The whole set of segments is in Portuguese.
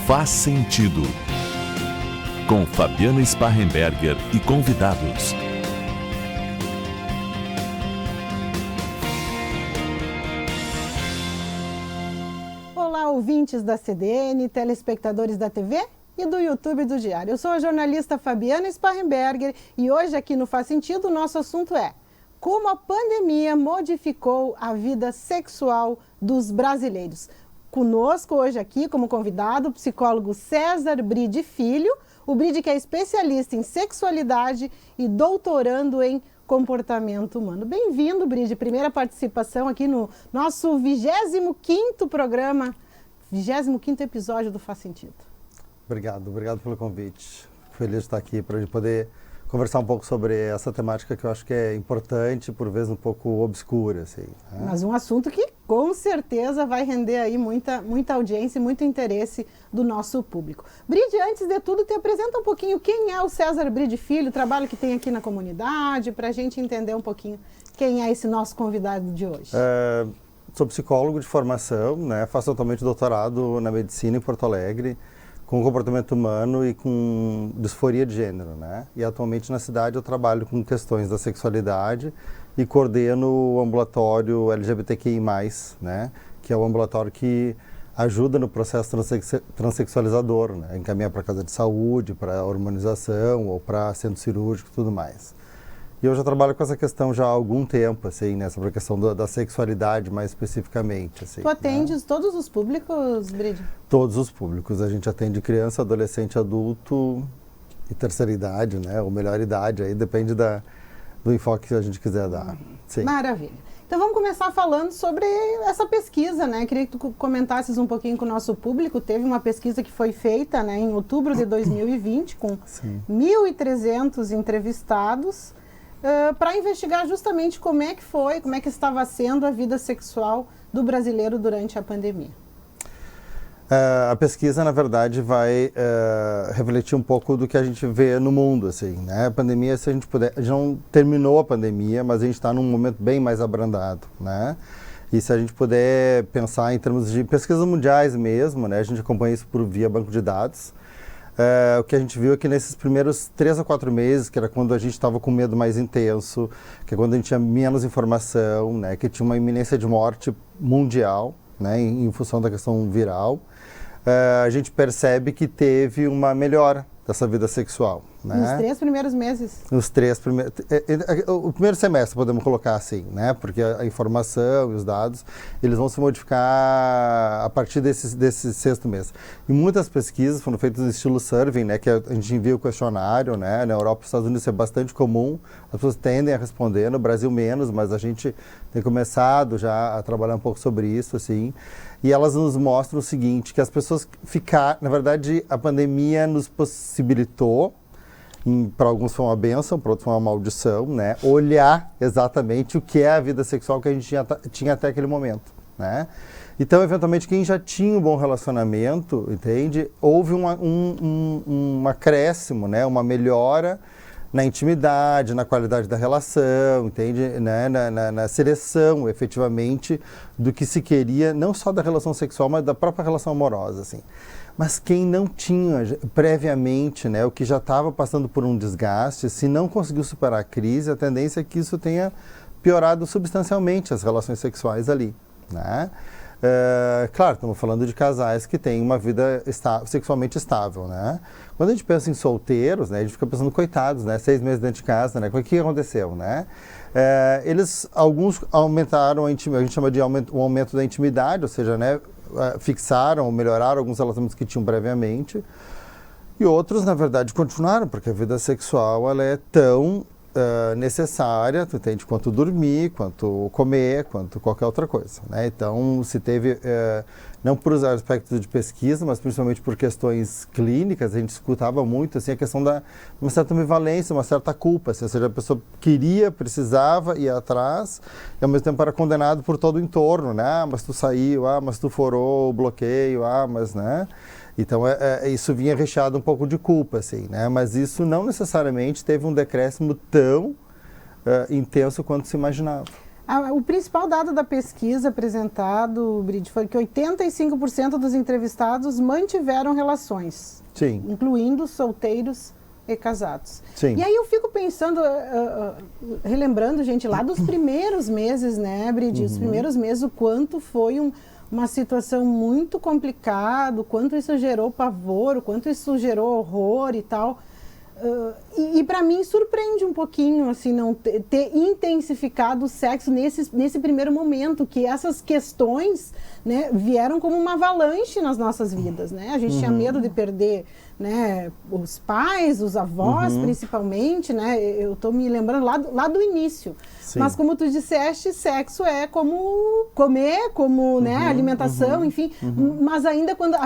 Faz Sentido, com Fabiana Sparrenberger e convidados. Olá, ouvintes da CDN, telespectadores da TV e do YouTube do Diário. Eu sou a jornalista Fabiana Sparrenberger e hoje aqui no Faz Sentido o nosso assunto é como a pandemia modificou a vida sexual dos brasileiros. Conosco hoje aqui como convidado o psicólogo César Bride Filho, o Bride que é especialista em sexualidade e doutorando em comportamento humano. Bem-vindo, Bride, primeira participação aqui no nosso 25º programa, 25º episódio do Faz Sentido. Obrigado pelo convite. Feliz de estar aqui para a gente poder conversar um pouco sobre essa temática que eu acho que é importante, por vezes um pouco obscura, assim, né? Mas um assunto que com certeza vai render aí muita audiência e muito interesse do nosso público. Bride, antes de tudo, te apresenta um pouquinho quem é o César Bride Filho, o trabalho que tem aqui na comunidade, para a gente entender um pouquinho quem é esse nosso convidado de hoje. Sou psicólogo de formação, né? Faço atualmente doutorado na medicina em Porto Alegre, com comportamento humano e com disforia de gênero, né? E atualmente na cidade eu trabalho com questões da sexualidade e coordeno o ambulatório LGBTQI+, né? Que é o ambulatório que ajuda no processo transexualizador, né? Encaminha para casa de saúde, para hormonização ou para centro cirúrgico e tudo mais. E eu já trabalho com essa questão já há algum tempo, assim, né? Sobre a questão da sexualidade mais especificamente, assim. Tu atendes, né, todos os públicos, Bride? Todos os públicos. A gente atende criança, adolescente, adulto e terceira idade, né? Ou melhor idade, aí depende do enfoque que a gente quiser dar. Sim. Maravilha. Então vamos começar falando sobre essa pesquisa, né? Queria que tu comentasses um pouquinho com o nosso público. Teve uma pesquisa que foi feita, né, em outubro de 2020 com 1.300 entrevistados, para investigar justamente como é que estava sendo a vida sexual do brasileiro durante a pandemia. A pesquisa, na verdade, vai refletir um pouco do que a gente vê no mundo, assim, né? A pandemia, se a gente puder, já não terminou a pandemia, mas a gente está num momento bem mais abrandado, né? E se a gente puder pensar em termos de pesquisas mundiais mesmo, né? A gente acompanha isso via banco de dados. O que a gente viu é que nesses primeiros 3 a 4 meses, que era quando a gente estava com medo mais intenso, que é quando a gente tinha menos informação, né, que tinha uma iminência de morte mundial, né, em função da questão viral, a gente percebe que teve uma melhora dessa vida sexual, né? Nos 3 primeiros meses. Nos 3 primeiros... O primeiro semestre, podemos colocar assim, né? Porque a informação e os dados, eles vão se modificar a partir desse 6º mês. E muitas pesquisas foram feitas no estilo survey, né? Que a gente envia o questionário, né? Na Europa e nos Estados Unidos isso é bastante comum. As pessoas tendem a responder, no Brasil menos, mas a gente tem começado já a trabalhar um pouco sobre isso, assim. E elas nos mostram o seguinte, que as pessoas na verdade, a pandemia nos possibilitou, para alguns foi uma bênção, para outros foi uma maldição, né? Olhar exatamente o que é a vida sexual que a gente tinha até aquele momento, né? Então, eventualmente, quem já tinha um bom relacionamento, entende? Houve um acréscimo, né? Uma melhora na intimidade, na qualidade da relação, entende? Né? Na seleção, efetivamente, do que se queria, não só da relação sexual, mas da própria relação amorosa, assim. Mas quem não tinha previamente, né, o que já estava passando por um desgaste, se não conseguiu superar a crise, a tendência é que isso tenha piorado substancialmente as relações sexuais ali, né? Claro, estamos falando de casais que têm uma vida sexualmente estável, né? Quando a gente pensa em solteiros, né, a gente fica pensando, coitados, né? 6 meses dentro de casa, né? O que aconteceu, né? Alguns aumentaram a gente chama de um aumento da intimidade, ou seja, né, fixaram ou melhoraram alguns relacionamentos que tinham previamente, e outros, na verdade, continuaram, porque a vida sexual ela é tão necessária, tu entende, quanto dormir, quanto comer, quanto qualquer outra coisa, né? Então, se teve, não por aspectos de pesquisa, mas principalmente por questões clínicas, a gente escutava muito, assim, a questão de uma certa ambivalência, uma certa culpa, assim, ou seja, a pessoa queria, precisava ir atrás, e ao mesmo tempo era condenado por todo o entorno, né? Ah, mas tu saiu, mas tu furou o bloqueio, mas, né? Então, isso vinha recheado um pouco de culpa, assim, né? Mas isso não necessariamente teve um decréscimo tão intenso quanto se imaginava. O principal dado da pesquisa apresentado, Bride, foi que 85% dos entrevistados mantiveram relações, Sim. incluindo solteiros e casados. Sim. E aí eu fico pensando, relembrando, gente, lá dos primeiros meses, né, Bride? Os primeiros meses, o quanto foi uma situação muito complicada, o quanto isso gerou pavor, o quanto isso gerou horror e tal. E para mim surpreende um pouquinho assim não ter intensificado o sexo nesse primeiro momento, que essas questões, né, vieram como uma avalanche nas nossas vidas, né? A gente tinha medo de perder, né, os pais, os avós, principalmente, né? Eu estou me lembrando lá do início. Sim. Mas como tu disseste, sexo é como comer, como né, alimentação, enfim. Mas ainda quando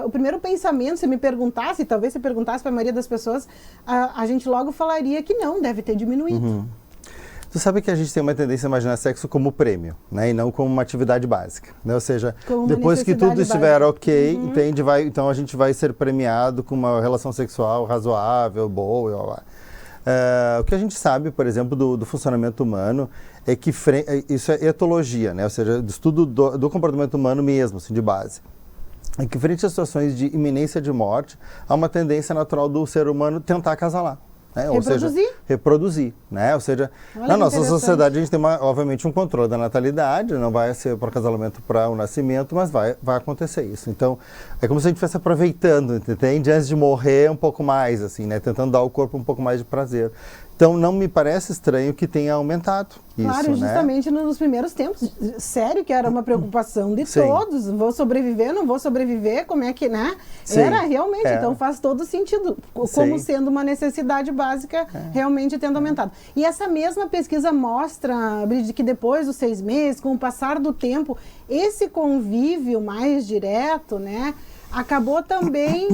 o primeiro pensamento, se me perguntasse, talvez se perguntasse para a maioria das pessoas, a gente logo falaria que não, deve ter diminuído. Tu sabe que a gente tem uma tendência a imaginar sexo como prêmio, né? E não como uma atividade básica, né? Ou seja, depois que tudo estiver ok, entende? Então a gente vai ser premiado com uma relação sexual razoável, boa. O que a gente sabe, por exemplo, do funcionamento humano é que isso é etologia, né? Ou seja, do estudo do comportamento humano mesmo, assim, de base. É que frente a situações de iminência de morte, há uma tendência natural do ser humano tentar acasalar. Né? Ou seja, reproduzir, né? Ou seja, na nossa sociedade a gente tem, obviamente, um controle da natalidade, não vai ser para o casamento, para o nascimento, mas vai acontecer isso. Então, é como se a gente estivesse aproveitando, entende? Antes de morrer um pouco mais, assim, né? Tentando dar ao corpo um pouco mais de prazer. Então, não me parece estranho que tenha aumentado isso, claro, justamente né? Nos primeiros tempos. Sério que era uma preocupação de todos. Vou sobreviver, não vou sobreviver, como é que, né? Sim. Era realmente, então faz todo sentido. Como sendo uma necessidade básica, realmente tendo aumentado. E essa mesma pesquisa mostra, Bride, que depois dos 6 meses, com o passar do tempo, esse convívio mais direto, né? Acabou também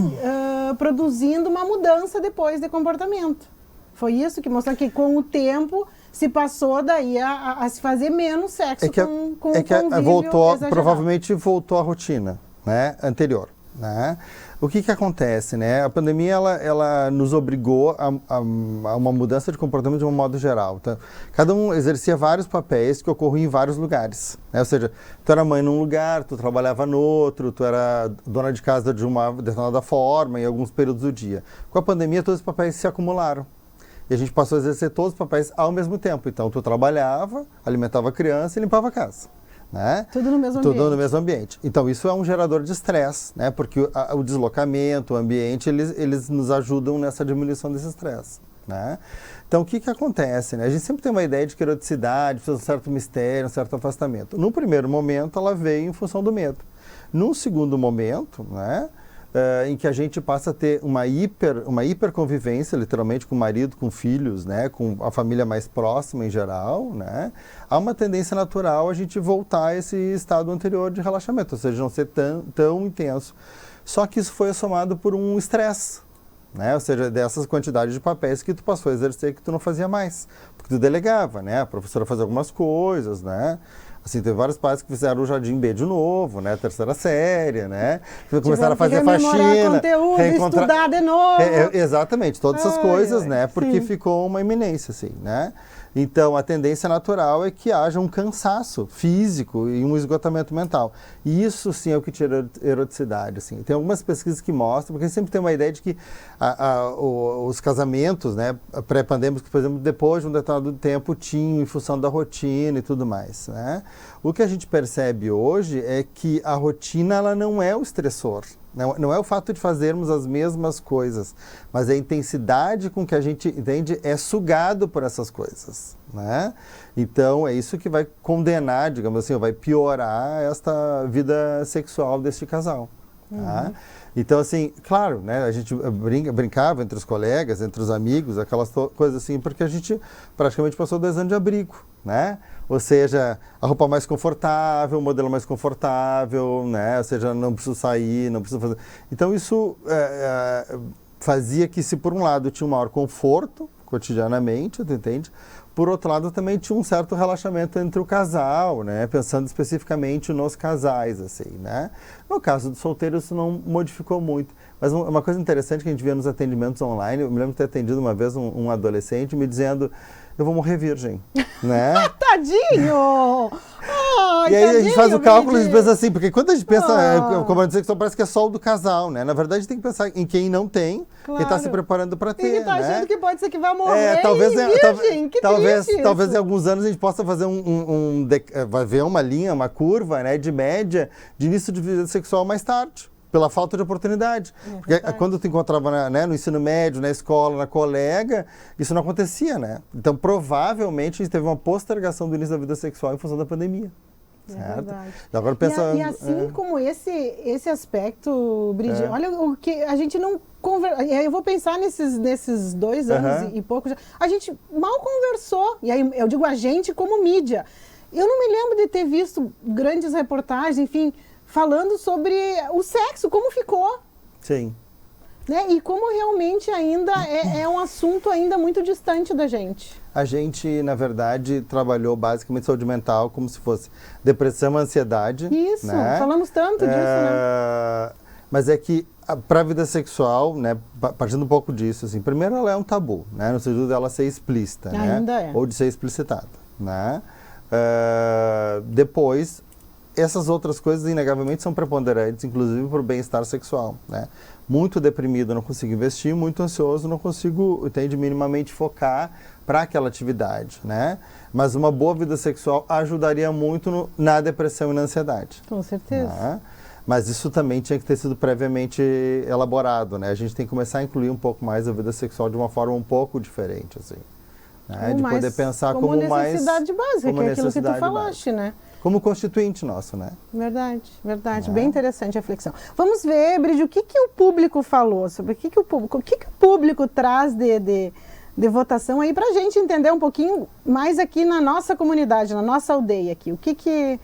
produzindo uma mudança depois de comportamento. Foi isso que mostra que com o tempo se passou daí a se fazer menos sexo com convívio provavelmente voltou à rotina, né, anterior. Né? O que acontece? Né? A pandemia ela nos obrigou a uma mudança de comportamento de um modo geral. Então, cada um exercia vários papéis que ocorriam em vários lugares. Né? Ou seja, tu era mãe num lugar, tu trabalhava no outro, tu era dona de casa de uma determinada forma em alguns períodos do dia. Com a pandemia, todos os papéis se acumularam. E a gente passou a exercer todos os papéis ao mesmo tempo. Então, tu trabalhava, alimentava a criança e limpava a casa. Né? Tudo no mesmo ambiente. Tudo no mesmo ambiente. Então, isso é um gerador de estresse, né? Porque o deslocamento, o ambiente, eles nos ajudam nessa diminuição desse estresse. Né? Então, o que acontece? Né? A gente sempre tem uma ideia de que a eroticidade precisa de um certo mistério, um certo afastamento. No primeiro momento, ela veio em função do medo. No segundo momento, né? Em que a gente passa a ter uma hiperconvivência, literalmente, com o marido, com filhos, né, com a família mais próxima em geral, né, há uma tendência natural a gente voltar a esse estado anterior de relaxamento, ou seja, não ser tão intenso. Só que isso foi somado por um estresse, né, ou seja, dessas quantidades de papéis que tu passou a exercer que tu não fazia mais, porque tu delegava, né, a professora fazia algumas coisas, né. Assim, teve vários pais que fizeram o Jardim B de novo, né? Terceira série, né? Começaram a fazer faxina. Conteúdo, estudar de novo. Exatamente, todas essas coisas, né? Porque ficou uma iminência, assim, né? Então, a tendência natural é que haja um cansaço físico e um esgotamento mental. E isso, sim, é o que tira eroticidade, assim. Tem algumas pesquisas que mostram, porque a gente sempre tem uma ideia de que os casamentos, né, pré-pandêmicos, por exemplo, depois de um determinado tempo, tinham em função da rotina e tudo mais, né? O que a gente percebe hoje é que a rotina, ela não é o estressor. Não é o fato de fazermos as mesmas coisas, mas a intensidade com que a gente, entende, é sugado por essas coisas, né? Então, é isso que vai condenar, digamos assim, vai piorar esta vida sexual deste casal. Tá? Então, assim, claro, né, a gente brincava entre os colegas, entre os amigos, aquelas coisas assim, porque a gente praticamente passou 2 anos de abrigo, né? Ou seja, a roupa mais confortável, o modelo mais confortável, né? Ou seja, não preciso sair, não preciso fazer... Então, isso fazia que, se por um lado tinha um maior conforto cotidianamente, tu entende? por outro lado, também tinha um certo relaxamento entre o casal, né? Pensando especificamente nos casais, assim, né? No caso dos solteiros, isso não modificou muito. Mas uma coisa interessante que a gente via nos atendimentos online, eu me lembro de ter atendido uma vez um adolescente me dizendo, eu vou morrer virgem, né? Tadinho! Ai, e aí a gente faz o cálculo e a gente pensa Bridie. assim, porque quando a gente pensa, como sexual, parece que é só o do casal, né? Na verdade, a gente tem que pensar em quem não tem, quem está se preparando para ter, E que tá né? achando que pode ser que vai morrer talvez, virgem, que talvez triste em alguns anos a gente possa fazer vai ver uma linha, uma curva, né, de média de início de vida sexual mais tarde, pela falta de oportunidade. Porque quando tu encontrava no ensino médio, na escola, na colega, isso não acontecia, né? Então, provavelmente, a gente teve uma postergação do início da vida sexual em função da pandemia. Certo? Verdade. Agora pensa, e assim como esse aspecto, Bridie, olha o que a gente não conversa. Eu vou pensar nesses 2 anos e pouco, a gente mal conversou, e aí eu digo a gente como mídia. Eu não me lembro de ter visto grandes reportagens, enfim, falando sobre o sexo, como ficou. Sim. Né? E como realmente ainda é um assunto ainda muito distante da gente. A gente, na verdade, trabalhou basicamente saúde mental como se fosse depressão, ansiedade. Isso, né? falamos tanto disso, né? Mas é que para a vida sexual, né, partindo um pouco disso, assim, primeiro ela é um tabu, né, no sentido dela ser explícita, Ainda né, é. ou de ser explicitada, né. Depois, essas outras coisas inegavelmente são preponderantes, inclusive para o bem-estar sexual, né. Muito deprimido, não consigo investir, muito ansioso, não consigo, entende, minimamente focar para aquela atividade, né? Mas uma boa vida sexual ajudaria muito na depressão e na ansiedade. Com certeza. Né? Mas isso também tinha que ter sido previamente elaborado, né? A gente tem que começar a incluir um pouco mais a vida sexual de uma forma um pouco diferente, assim. Né? De poder pensar como necessidade básica, como que é aquilo que tu falaste, básica. né? Como constituinte nosso, né? Verdade. Bem interessante a reflexão. Vamos ver, Bridie, o que o público falou sobre o que o público traz de votação aí pra gente entender um pouquinho mais aqui na nossa comunidade, na nossa aldeia aqui. O que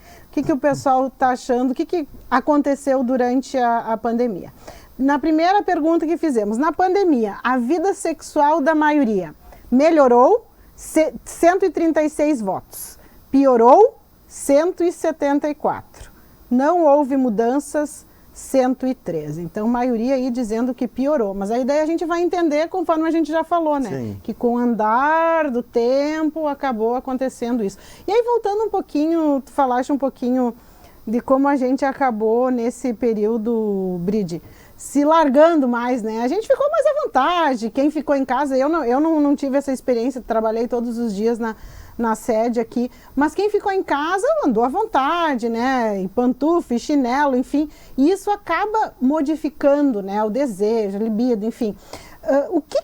o pessoal está achando, o que aconteceu durante a pandemia. Na primeira pergunta que fizemos, na pandemia, a vida sexual da maioria melhorou? 136 votos. Piorou? 174. Não houve mudanças? 113. Então, maioria aí dizendo que piorou. Mas a ideia a gente vai entender conforme a gente já falou, né? Sim. Que com o andar do tempo acabou acontecendo isso. E aí, voltando um pouquinho, tu falaste um pouquinho de como a gente acabou nesse período, Bridie, se largando mais, né? A gente ficou mais à vontade. Quem ficou em casa, eu não tive essa experiência, trabalhei todos os dias na sede aqui, mas quem ficou em casa andou à vontade, né, em pantufa, em chinelo, enfim, e isso acaba modificando, né, o desejo, a libido, enfim. O que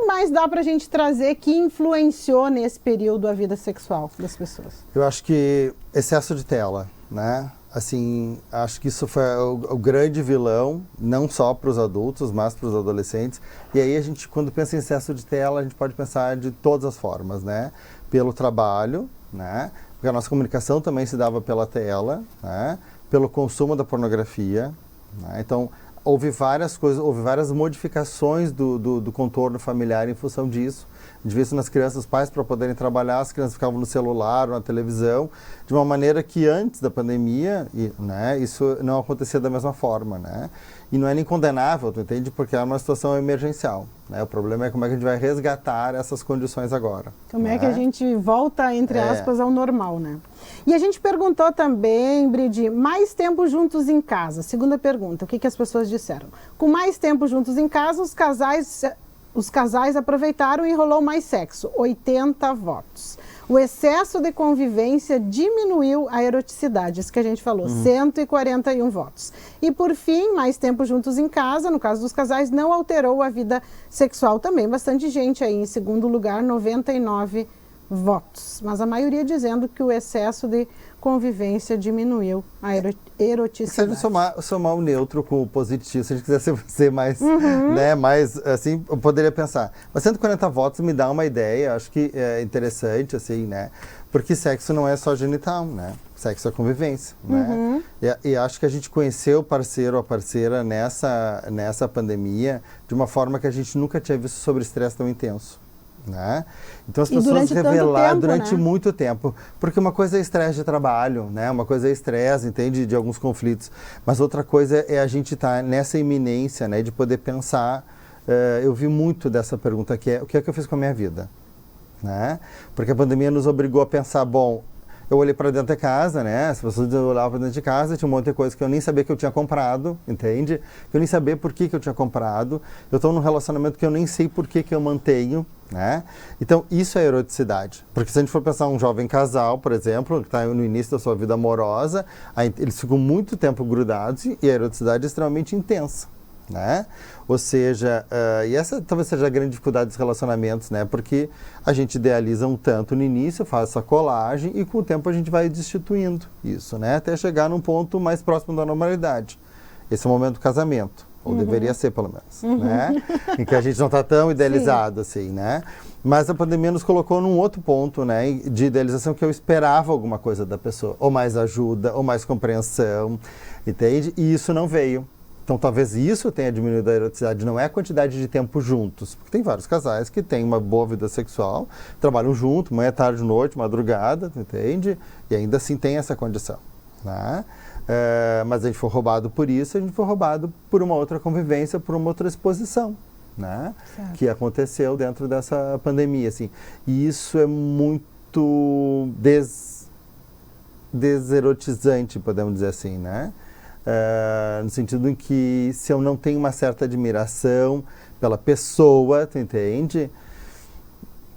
mais dá pra gente trazer que influenciou nesse período a vida sexual das pessoas? Eu acho que excesso de tela, né, assim, acho que isso foi o grande vilão, não só para os adultos, mas para os adolescentes, e aí a gente, quando pensa em excesso de tela, a gente pode pensar de todas as formas, né, pelo trabalho, né? Porque a nossa comunicação também se dava pela tela, né? Pelo consumo da pornografia, né? Então, houve várias coisas, houve várias modificações do contorno familiar em função disso. A gente vê isso nas crianças, os pais, para poderem trabalhar, as crianças ficavam no celular ou na televisão, de uma maneira que antes da pandemia, né, isso não acontecia da mesma forma, né? E não é nem condenável, tu entende? Porque é uma situação emergencial, né? O problema é como é que a gente vai resgatar essas condições agora. Como é que a gente volta, entre aspas, ao normal, né? E a gente perguntou também, Bridie, mais tempo juntos em casa. Segunda pergunta, o que as pessoas disseram? Com mais tempo juntos em casa, os casais aproveitaram e rolou mais sexo, 80 votos. O excesso de convivência diminuiu a eroticidade, isso que a gente falou, 141 votos. E por fim, mais tempo juntos em casa, no caso dos casais, não alterou a vida sexual também. Bastante gente aí, em segundo lugar, 99 votos. Mas a maioria dizendo que o excesso de convivência diminuiu a eroticidade. Se a gente somar o neutro com o positivo, se a gente quiser ser mais, né, mais, assim, eu poderia pensar. Mas 140 votos me dá uma ideia, acho que é interessante, assim, né, porque sexo não é só genital, né, sexo é convivência, né, e acho que a gente conheceu o parceiro ou a parceira nessa pandemia de uma forma que a gente nunca tinha visto sobre estresse tão intenso. né? Então as pessoas revelaram durante muito tempo, porque uma coisa é estresse de trabalho, né? Uma coisa é estresse, entende, de alguns conflitos, mas outra coisa é a gente estar nessa iminência, né, de poder pensar. Eu vi muito dessa pergunta que é: o que é que eu fiz com a minha vida, né? Porque a pandemia nos obrigou a pensar, bom, eu olhei para dentro de casa, né? As pessoas olhavam para dentro de casa, tinha um monte de coisa que eu nem sabia que eu tinha comprado, entende? Que eu nem sabia por que eu tinha comprado. Eu estou num relacionamento que eu nem sei por que eu mantenho, né? Então, isso é eroticidade. Porque se a gente for pensar um jovem casal, por exemplo, que está no início da sua vida amorosa, eles ficam muito tempo grudados e a eroticidade é extremamente intensa, né? Ou seja, e essa talvez seja a grande dificuldade dos relacionamentos, né? Porque a gente idealiza um tanto no início, faz essa colagem e com o tempo a gente vai destituindo isso, né? Até chegar num ponto mais próximo da normalidade. Esse é o momento do casamento, ou deveria ser pelo menos, né? Em que a gente não está tão idealizado assim, né? Mas a pandemia nos colocou num outro ponto, né, de idealização, que eu esperava alguma coisa da pessoa, ou mais ajuda, ou mais compreensão, entende? E isso não veio. Então, talvez isso tenha diminuído a eroticidade, não é a quantidade de tempo juntos. Porque tem vários casais que têm uma boa vida sexual, trabalham junto, manhã, tarde, noite, madrugada, entende? E ainda assim tem essa condição, né? Mas a gente foi roubado por isso, a gente foi roubado por uma outra convivência, por uma outra exposição, né? Que aconteceu dentro dessa pandemia, assim. E isso é muito deserotizante, podemos dizer assim, né? No sentido em que, se eu não tenho uma certa admiração pela pessoa, tu entende?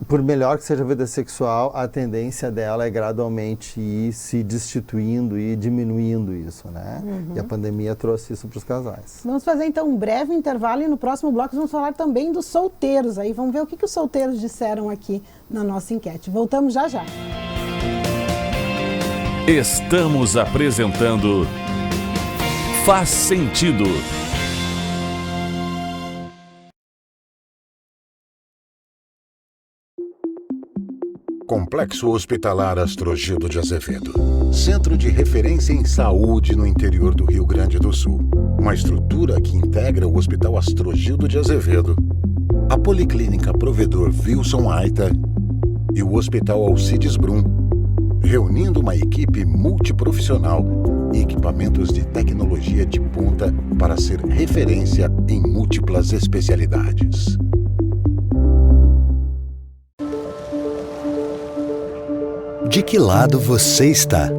Por melhor que seja a vida sexual, a tendência dela é gradualmente ir se destituindo e diminuindo isso, né? E a pandemia trouxe isso para os casais. Vamos fazer então um breve intervalo e no próximo bloco vamos falar também dos solteiros. Aí vamos ver o que os solteiros disseram aqui na nossa enquete. Voltamos já já. Estamos apresentando Faz Sentido. Complexo Hospitalar Astrogildo de Azevedo. Centro de referência em saúde no interior do Rio Grande do Sul. Uma estrutura que integra o Hospital Astrogildo de Azevedo, a Policlínica Provedor Wilson Aita e o Hospital Alcides Brum, reunindo uma equipe multiprofissional e equipamentos de tecnologia de ponta para ser referência em múltiplas especialidades. De que lado você está?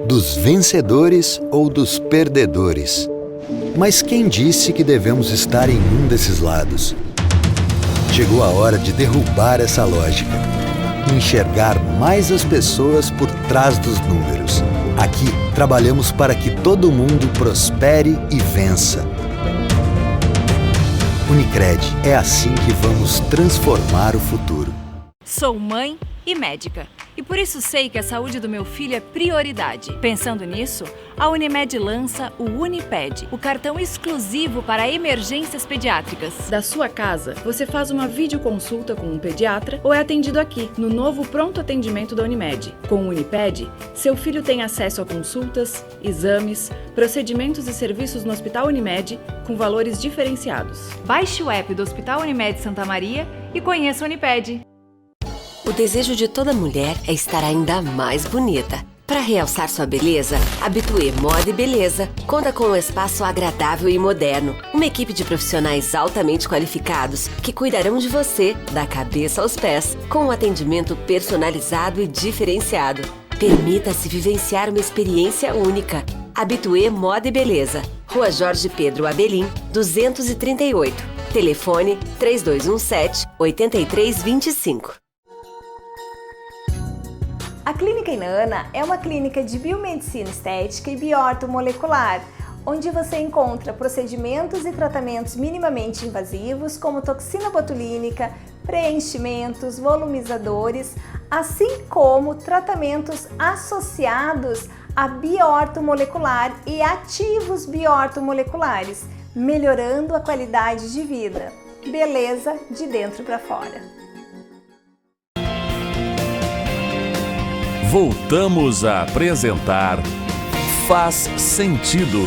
Dos vencedores ou dos perdedores? Mas quem disse que devemos estar em um desses lados? Chegou a hora de derrubar essa lógica e enxergar mais as pessoas por trás dos números. Aqui, trabalhamos para que todo mundo prospere e vença. Unicred, é assim que vamos transformar o futuro. Sou mãe e médica. E por isso sei que a saúde do meu filho é prioridade. Pensando nisso, a Unimed lança o Uniped, o cartão exclusivo para emergências pediátricas. Da sua casa, você faz uma videoconsulta com um pediatra ou é atendido aqui, no novo pronto atendimento da Unimed. Com o Uniped, seu filho tem acesso a consultas, exames, procedimentos e serviços no Hospital Unimed com valores diferenciados. Baixe o app do Hospital Unimed Santa Maria e conheça o Uniped. O desejo de toda mulher é estar ainda mais bonita. Para realçar sua beleza, Habitué Moda e Beleza conta com um espaço agradável e moderno. Uma equipe de profissionais altamente qualificados que cuidarão de você, da cabeça aos pés, com um atendimento personalizado e diferenciado. Permita-se vivenciar uma experiência única. Habitué Moda e Beleza. Rua Jorge Pedro Abelim, 238. Telefone 3217-8325. A Clínica Inana é uma clínica de biomedicina estética e bioortomolecular, onde você encontra procedimentos e tratamentos minimamente invasivos, como toxina botulínica, preenchimentos, volumizadores, assim como tratamentos associados a bioortomolecular e ativos bioortomoleculares, melhorando a qualidade de vida. Beleza de dentro para fora. Voltamos a apresentar Faz Sentido.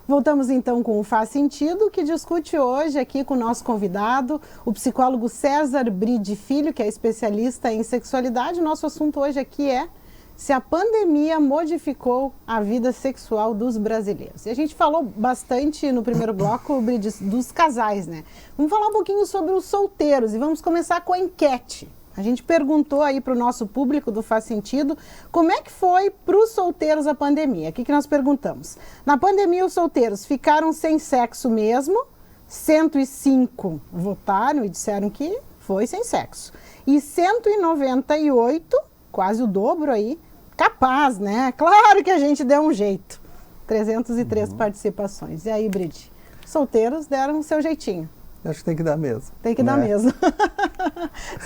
Voltamos então com o Faz Sentido, que discute hoje aqui com o nosso convidado, o psicólogo César Bride Filho, que é especialista em sexualidade. O nosso assunto hoje aqui é se a pandemia modificou a vida sexual dos brasileiros. E a gente falou bastante no primeiro bloco, Bride, dos casais, né? Vamos falar um pouquinho sobre os solteiros e vamos começar com a enquete. A gente perguntou aí para o nosso público do Faz Sentido como é que foi para os solteiros a pandemia. O que nós perguntamos? Na pandemia, os solteiros ficaram sem sexo mesmo, 105 votaram e disseram que foi sem sexo. E 198, quase o dobro aí, capaz, né? Claro que a gente deu um jeito. 303 participações. E aí, Bride? Solteiros deram o seu jeitinho. Acho que tem que dar mesmo. Tem que dar mesmo.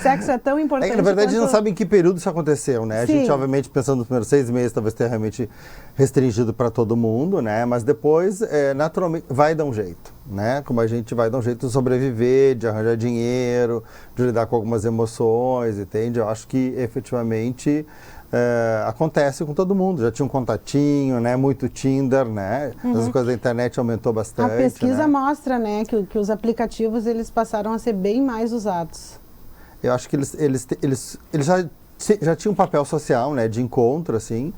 Sexo é tão importante. Na verdade, a gente não sabe em que período isso aconteceu, né? Sim. A gente, obviamente, pensando nos primeiros 6 meses, talvez tenha realmente restringido para todo mundo, né? Mas depois, naturalmente, vai dar um jeito, né? Como a gente vai dar um jeito de sobreviver, de arranjar dinheiro, de lidar com algumas emoções, entende? Eu acho que, efetivamente, acontece com todo mundo. Já tinha um contatinho, né? Muito Tinder, né? As coisas da internet aumentou bastante. A pesquisa né? mostra, né, que os aplicativos eles passaram a ser bem mais usados. Eu acho que eles já tinham um papel social, né? De encontro, assim.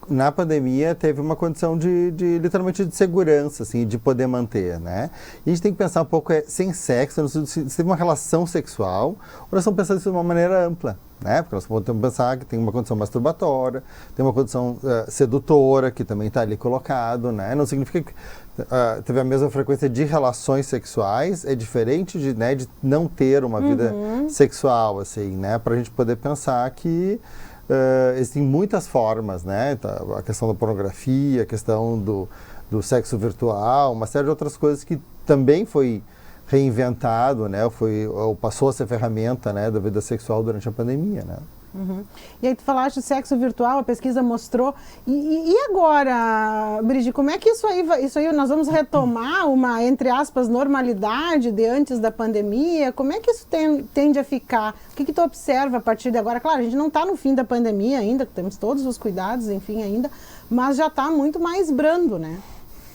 Na pandemia teve uma condição literalmente de segurança, assim, de poder manter, né? E a gente tem que pensar um pouco sem sexo, se teve uma relação sexual, ou nós estamos pensando isso de uma maneira ampla, né? Porque nós podemos pensar que tem uma condição masturbatória, tem uma condição sedutora, que também está ali colocado, né? Não significa que teve a mesma frequência de relações sexuais, é diferente de não ter uma vida sexual, assim, né? Para a gente poder pensar que existem muitas formas, né? A questão da pornografia, a questão do sexo virtual, uma série de outras coisas que também foi reinventado, né? Ou passou a ser ferramenta, né, da vida sexual durante a pandemia, né? E aí tu falaste de sexo virtual, a pesquisa mostrou. E agora, Bride, como é que isso aí nós vamos retomar uma, entre aspas, normalidade de antes da pandemia? Como é que isso tende a ficar? O que tu observa a partir de agora? Claro, a gente não está no fim da pandemia ainda, temos todos os cuidados, enfim, ainda, mas já está muito mais brando, né?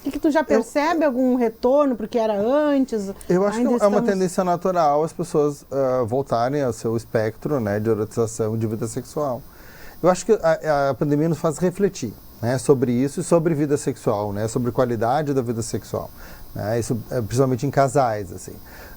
O que tu já percebe? Algum retorno porque era antes? Eu acho que é uma tendência natural as pessoas voltarem ao seu espectro, né, de erotização de vida sexual. Eu acho que a pandemia nos faz refletir, né, sobre isso e sobre vida sexual, né, sobre qualidade da vida sexual. Né, isso principalmente em casais, assim.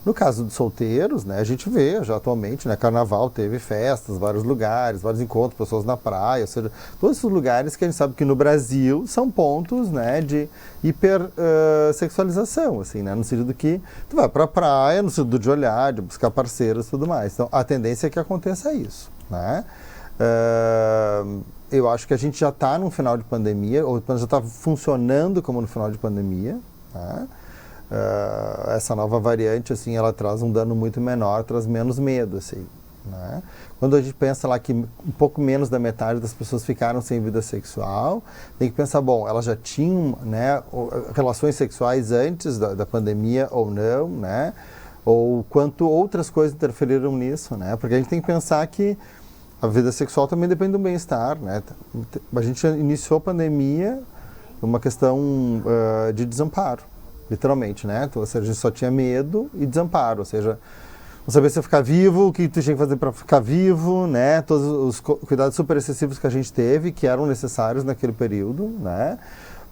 No caso dos solteiros, né, a gente vê já atualmente, né, carnaval teve festas, vários lugares, vários encontros, pessoas na praia, ou seja, todos esses lugares que a gente sabe que no Brasil são pontos, né, de hipersexualização, assim, né, no sentido que tu vai pra praia, no sentido de olhar, de buscar parceiros e tudo mais. Então, a tendência é que aconteça isso, né. Eu acho que a gente já está no final de pandemia, ou já está funcionando como no final de pandemia, né. Essa nova variante, assim, ela traz um dano muito menor, traz menos medo, assim, né? Quando a gente pensa lá que um pouco menos da metade das pessoas ficaram sem vida sexual, tem que pensar, bom, elas já tinham, né, relações sexuais antes da pandemia ou não, né? Ou quanto outras coisas interferiram nisso, né? Porque a gente tem que pensar que a vida sexual também depende do bem-estar, né? A gente iniciou a pandemia numa questão de desamparo. Literalmente, né? Então, ou seja, a gente só tinha medo e desamparo, ou seja, não sabia se ia ficar vivo, o que tu tinha que fazer para ficar vivo, né? Todos os cuidados super excessivos que a gente teve, que eram necessários naquele período, né?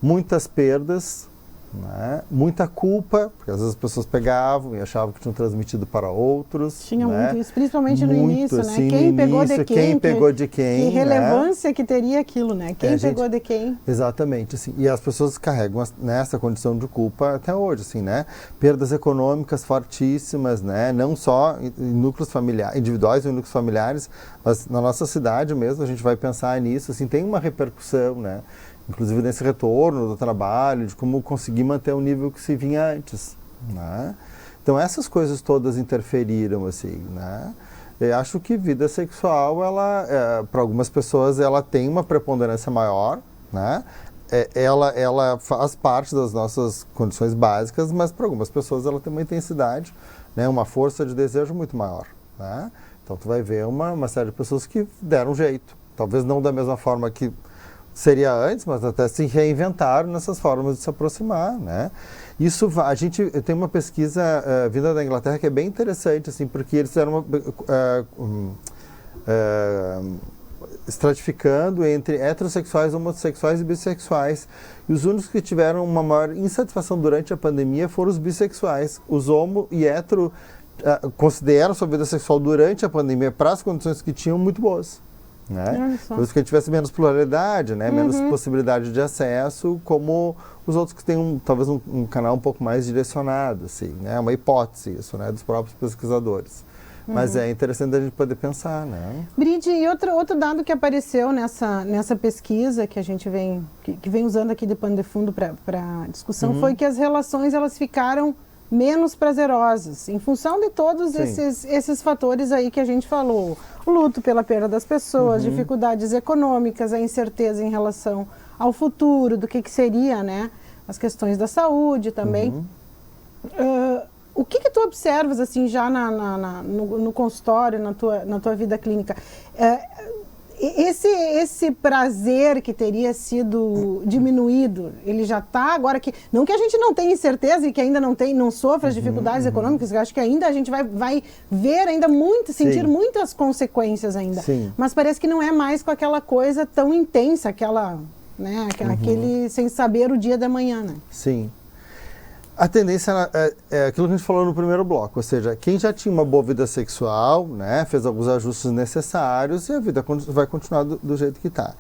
Muitas perdas, né? Muita culpa, porque às vezes as pessoas pegavam e achavam que tinham transmitido para outros. Tinha né? muito isso, principalmente no início, assim, né? Quem pegou início, de quem? Quem pegou de quem? Que relevância, né, que teria aquilo, né? Quem pegou de quem? Exatamente, assim. E as pessoas carregam nessa condição de culpa até hoje, assim, né? Perdas econômicas fortíssimas, né? Não só em núcleos familiares, individuais ou em núcleos familiares, mas na nossa cidade mesmo a gente vai pensar nisso, assim, tem uma repercussão, né? Inclusive nesse retorno do trabalho, de como conseguir manter o nível que se vinha antes, né? Então essas coisas todas interferiram, assim, né? Eu acho que vida sexual, ela, para algumas pessoas, ela tem uma preponderância maior, né? Ela faz parte das nossas condições básicas, mas para algumas pessoas ela tem uma intensidade, né? Uma força de desejo muito maior, né? Então tu vai ver uma série de pessoas que deram jeito, talvez não da mesma forma que seria antes, mas até se reinventaram nessas formas de se aproximar, né? Isso, a gente tem uma pesquisa vinda da Inglaterra que é bem interessante, assim, porque eles fizeram estratificando entre heterossexuais, homossexuais e bissexuais. E os únicos que tiveram uma maior insatisfação durante a pandemia foram os bissexuais. Os homo e hetero consideram sua vida sexual durante a pandemia, para as condições que tinham, muito boas. Né? Talvez que a gente tivesse menos pluralidade, né? Menos possibilidade de acesso, como os outros que têm talvez um canal um pouco mais direcionado, assim, né? Uma hipótese isso, né? Dos próprios pesquisadores. Mas é interessante a gente poder pensar, né? Bride, e outro dado que apareceu nessa pesquisa que a gente vem usando aqui de pano de fundo para discussão foi que as relações elas ficaram menos prazerosas, em função de todos esses fatores aí que a gente falou. O luto pela perda das pessoas, dificuldades econômicas, a incerteza em relação ao futuro, do que seria, né? As questões da saúde também. O que tu observas, assim, já no consultório, na tua vida clínica? Esse prazer que teria sido diminuído, ele já está agora que... Não que a gente não tenha incerteza e que ainda não sofra as dificuldades econômicas, eu acho que ainda a gente vai ver ainda sentir muitas consequências ainda. Sim. Mas parece que não é mais com aquela coisa tão intensa, né, aquele sem saber o dia da manhã, né? Sim. A tendência é aquilo que a gente falou no primeiro bloco, ou seja, quem já tinha uma boa vida sexual, né, fez alguns ajustes necessários e a vida vai continuar do jeito que está.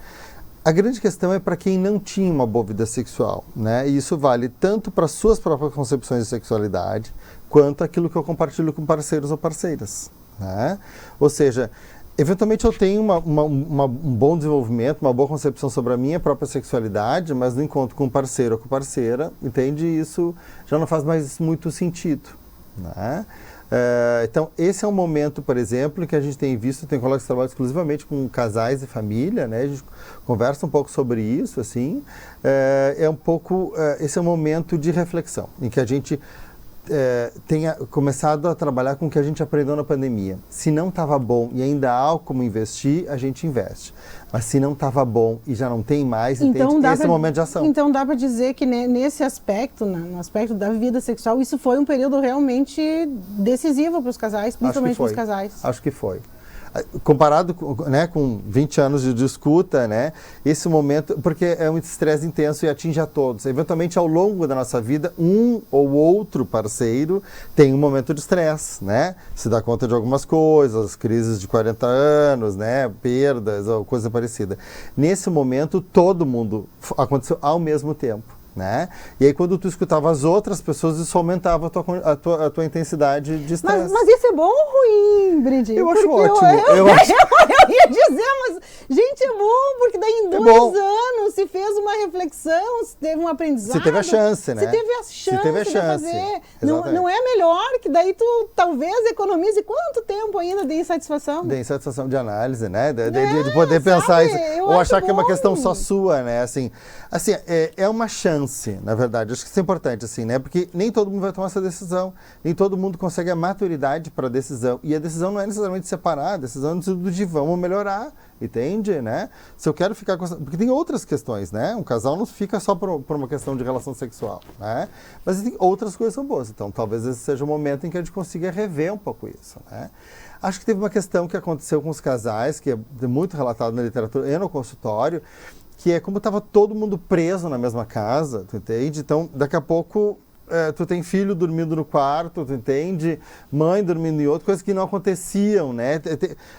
A grande questão é para quem não tinha uma boa vida sexual, né, e isso vale tanto para suas próprias concepções de sexualidade, quanto aquilo que eu compartilho com parceiros ou parceiras, né? Ou seja, eventualmente eu tenho um bom desenvolvimento, uma boa concepção sobre a minha própria sexualidade, mas no encontro com um parceiro ou com parceira, entende? Isso já não faz mais muito sentido, né? Então, esse é um momento, por exemplo, que a gente tem visto, tem colegas que trabalham exclusivamente com casais e família, né? A gente conversa um pouco sobre isso, assim. Esse é um momento de reflexão, em que a gente tenha começado a trabalhar com o que a gente aprendeu na pandemia. Se não estava bom e ainda há como investir, a gente investe. Mas se não estava bom e já não tem mais, então, esse é o momento de ação. Então dá para dizer que nesse aspecto, no aspecto da vida sexual, isso foi um período realmente decisivo para os casais, principalmente para os casais. Acho que foi. Comparado, né, com 20 anos de disputa, né, esse momento, porque é um estresse intenso e atinge a todos. Eventualmente, ao longo da nossa vida, um ou outro parceiro tem um momento de estresse, né, se dá conta de algumas coisas, crises de 40 anos, né, perdas ou coisa parecida. Nesse momento, todo mundo aconteceu ao mesmo tempo. Né? E aí quando tu escutava as outras pessoas, isso aumentava a tua intensidade de estresse. Mas isso é bom ou ruim, Bride? Eu acho ótimo. Eu ia dizer, mas gente, é bom, porque daí em 2 anos se fez uma reflexão, se teve um aprendizado. Se teve a chance, né? Se teve a chance de fazer. Não é melhor que daí tu talvez economize quanto tempo ainda de insatisfação? De insatisfação de análise, né? De poder pensar isso. Ou achar que é uma questão só sua, né? Assim, é uma chance. Na verdade, acho que isso é importante, assim, né? Porque nem todo mundo vai tomar essa decisão, nem todo mundo consegue a maturidade para a decisão. E a decisão não é necessariamente separar, a decisão é de vamos melhorar, entende, né? Se eu quero ficar com... Porque tem outras questões, né? Um casal não fica só por uma questão de relação sexual, né? Mas tem outras coisas que são boas. Então, talvez esse seja o momento em que a gente consiga rever um pouco isso, né? Acho que teve uma questão que aconteceu com os casais, que é muito relatado na literatura e no consultório, que é como estava todo mundo preso na mesma casa, tu entende? Então, daqui a pouco, tu tem filho dormindo no quarto, tu entende? Mãe dormindo em outro, coisas que não aconteciam, né?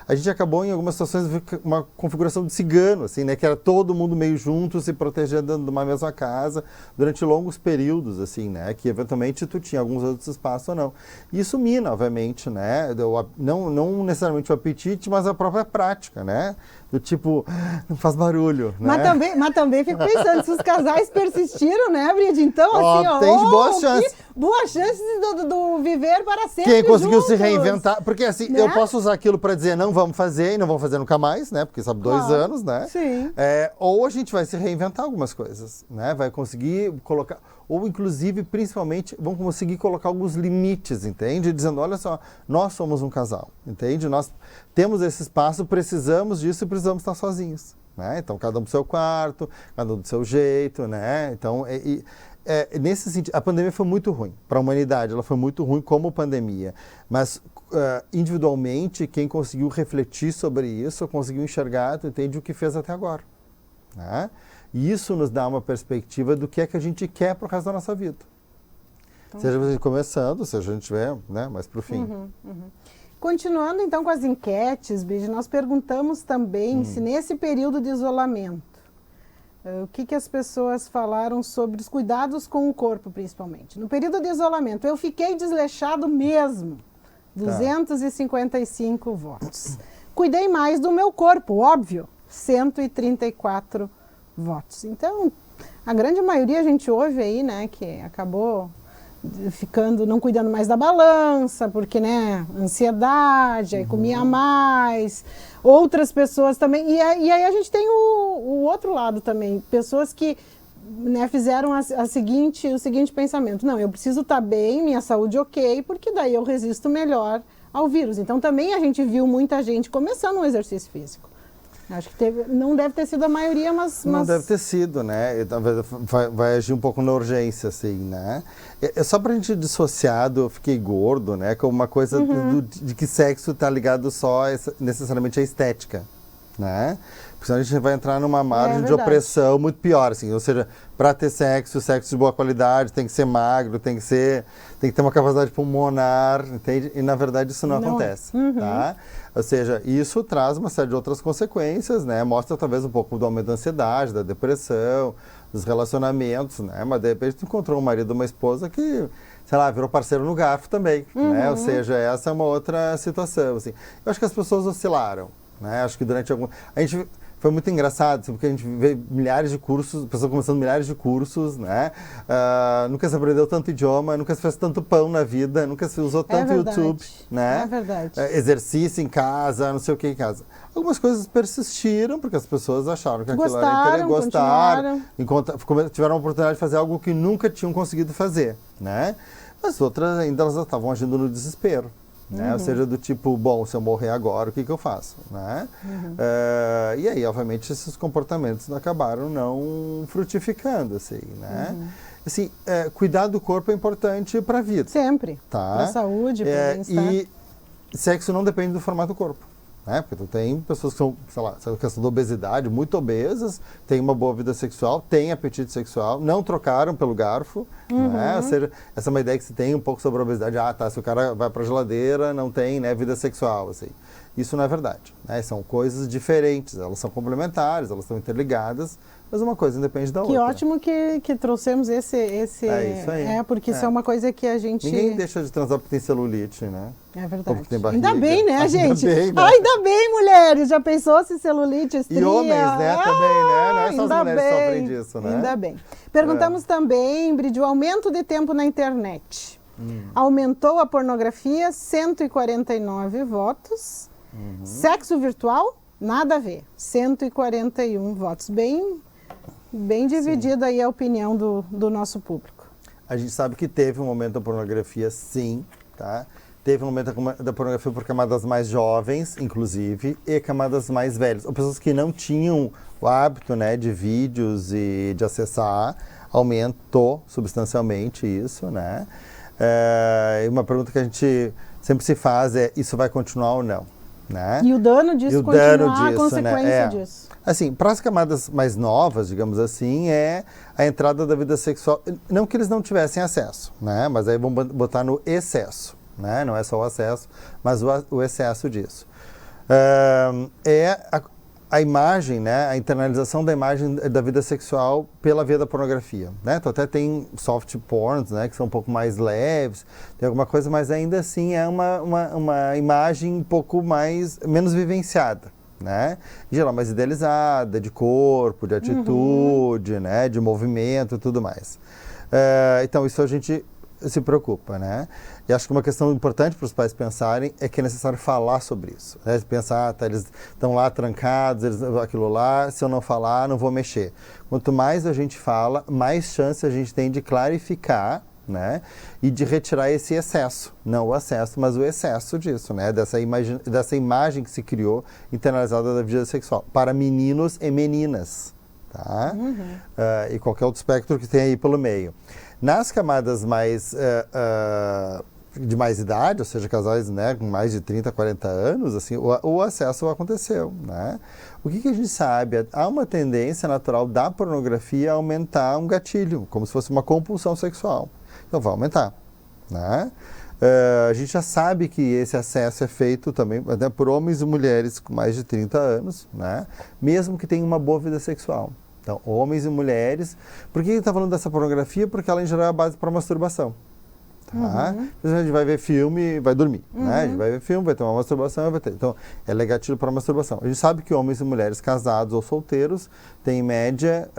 A gente acabou, em algumas situações, uma configuração de cigano, assim, né? Que era todo mundo meio junto, se protegendo de uma mesma casa, durante longos períodos, assim, né? Que, eventualmente, tu tinha alguns outros espaços ou não. E isso mina, obviamente, né? Não necessariamente o apetite, mas a própria prática, né? Do tipo, não faz barulho, né? Mas também fico pensando, se os casais persistiram, né, Bride? Então, assim, tem boas chances. Boas chances do viver para sempre. Quem conseguiu juntos. se reinventar. Porque, assim, né? eu posso usar aquilo para dizer não vamos fazer e não vamos fazer nunca mais, né? Porque, sabe, 2 anos, né? Sim. Ou a gente vai se reinventar algumas coisas, né? Vai conseguir colocar... Ou, inclusive, principalmente, vamos conseguir colocar alguns limites, entende? Dizendo, olha só, nós somos um casal, entende? Nós temos esse espaço, precisamos disso e precisamos estar sozinhos, né? Então, cada um do seu quarto, cada um do seu jeito, né? Então, nesse sentido, a pandemia foi muito ruim para a humanidade, ela foi muito ruim como pandemia, mas individualmente, quem conseguiu refletir sobre isso, conseguiu enxergar, entende o que fez até agora, né? E isso nos dá uma perspectiva do que é que a gente quer para o resto da nossa vida. Então, seja a gente começando, seja a gente tiver, né, mais para o fim. Continuando então com as enquetes, Bide, nós perguntamos também se nesse período de isolamento, o que as pessoas falaram sobre os cuidados com o corpo, principalmente. No período de isolamento, eu fiquei desleixado mesmo. 255 votos. Cuidei mais do meu corpo, óbvio. 134 votos. Então, a grande maioria a gente ouve aí, né, que acabou ficando, não cuidando mais da balança, porque, né, ansiedade, aí comia mais. Outras pessoas também, e aí a gente tem o outro lado também, pessoas que, né, fizeram o seguinte pensamento: não, eu preciso estar bem, minha saúde ok, porque daí eu resisto melhor ao vírus. Então também a gente viu muita gente começando um exercício físico. Acho que não deve ter sido a maioria, mas... Não deve ter sido, né? Talvez vai agir um pouco na urgência, assim, né? É só pra gente dissociar do fiquei gordo, né? Como uma coisa de que sexo tá ligado só necessariamente à estética, né? Porque senão a gente vai entrar numa margem de opressão muito pior, assim. Ou seja, para ter sexo de boa qualidade, tem que ser magro, tem que ter uma capacidade pulmonar, entende? E na verdade isso não acontece, tá? Ou seja, isso traz uma série de outras consequências, né? Mostra talvez um pouco do aumento da ansiedade, da depressão, dos relacionamentos, né? Mas de repente tu encontrou um marido ou uma esposa que, sei lá, virou parceiro no garfo também, né? Ou seja, essa é uma outra situação, assim. Eu acho que as pessoas oscilaram, né? Acho que durante a gente foi muito engraçado, assim, porque a gente vê milhares de cursos, pessoas começando milhares de cursos, né? Nunca se aprendeu tanto idioma, nunca se fez tanto pão na vida, nunca se usou tanto YouTube, né? É verdade. Exercício em casa, não sei o que em casa. Algumas coisas persistiram, porque as pessoas acharam que aquilo era interessante, gostaram, tiveram a oportunidade de fazer algo que nunca tinham conseguido fazer, né? Mas outras ainda elas estavam agindo no desespero. Né? Ou seja, do tipo, bom, se eu morrer agora, o que eu faço? Né? E aí, obviamente, esses comportamentos acabaram não frutificando, assim, né? Assim, cuidar do corpo é importante para a vida. Sempre. Tá? Para a saúde, para o bem-estar. E sexo não depende do formato do corpo. Né? Porque tu tem pessoas que são, sei lá, essa questão da obesidade, muito obesas, têm uma boa vida sexual, têm apetite sexual, não trocaram pelo garfo, né? Ou seja, essa é uma ideia que se tem um pouco sobre a obesidade. Se o cara vai para a geladeira, não tem, né, vida sexual, assim. Isso não é verdade, né? São coisas diferentes, elas são complementares, elas estão interligadas, mas uma coisa independe da outra. Que ótimo que trouxemos esse... É isso aí. Porque isso é uma coisa que a gente... Ninguém deixa de transar porque tem celulite, né? É verdade. Ou porque tem barriga. Ainda bem, né, gente? Ainda bem, né? Ainda bem, mulheres. Já pensou se celulite, estria? E homens, né, também, né? Não é só as mulheres que sofrem disso, né? Ainda bem. Perguntamos também, Bride, o aumento de tempo na internet. Aumentou a pornografia, 149 votos. Sexo virtual, nada a ver, 141 votos. Bem dividida aí a opinião do nosso público. A gente sabe que teve um momento da pornografia, sim, tá? Teve um momento da pornografia por camadas mais jovens, inclusive, e camadas mais velhas. Ou pessoas que não tinham o hábito, né, de vídeos e de acessar, aumentou substancialmente isso, né? E uma pergunta que a gente sempre se faz é, isso vai continuar ou não? Né? E o dano disso continuar, a consequência disso. Assim, para as camadas mais novas, digamos assim, é a entrada da vida sexual. Não que eles não tivessem acesso, né? Mas aí vamos botar no excesso, né? Não é só o acesso, mas o excesso disso. A imagem, né? A internalização da imagem da vida sexual pela via da pornografia, né? Então até tem soft porns, né? Que são um pouco mais leves, tem alguma coisa, mas ainda assim é uma imagem um pouco menos vivenciada, né? Em geral mais idealizada, de corpo, de atitude, né? De movimento e tudo mais. Então isso a gente se preocupa, né? E acho que uma questão importante para os pais pensarem é que é necessário falar sobre isso, né? Pensar, eles estão lá trancados, aquilo lá, se eu não falar, não vou mexer. Quanto mais a gente fala, mais chance a gente tem de clarificar, né? E de retirar esse excesso, não o excesso, mas o excesso disso, né? Dessa imagem que se criou internalizada da vida sexual para meninos e meninas, tá? E qualquer outro espectro que tenha aí pelo meio. Nas camadas mais de mais idade, ou seja, casais, né, com mais de 30, 40 anos, assim, o acesso aconteceu, né? O que a gente sabe? Há uma tendência natural da pornografia a aumentar um gatilho, como se fosse uma compulsão sexual. Então vai aumentar, né? A gente já sabe que esse acesso é feito também, né, por homens e mulheres com mais de 30 anos, né? Mesmo que tenham uma boa vida sexual. Então, homens e mulheres. Por que a gente está falando dessa pornografia? Porque ela, em geral, é a base para masturbação. Tá? A gente vai ver filme e vai dormir, né? A gente vai ver filme, vai ter uma masturbação, vai ter. Então, ela é gatilho para masturbação. A gente sabe que homens e mulheres casados ou solteiros têm, em média,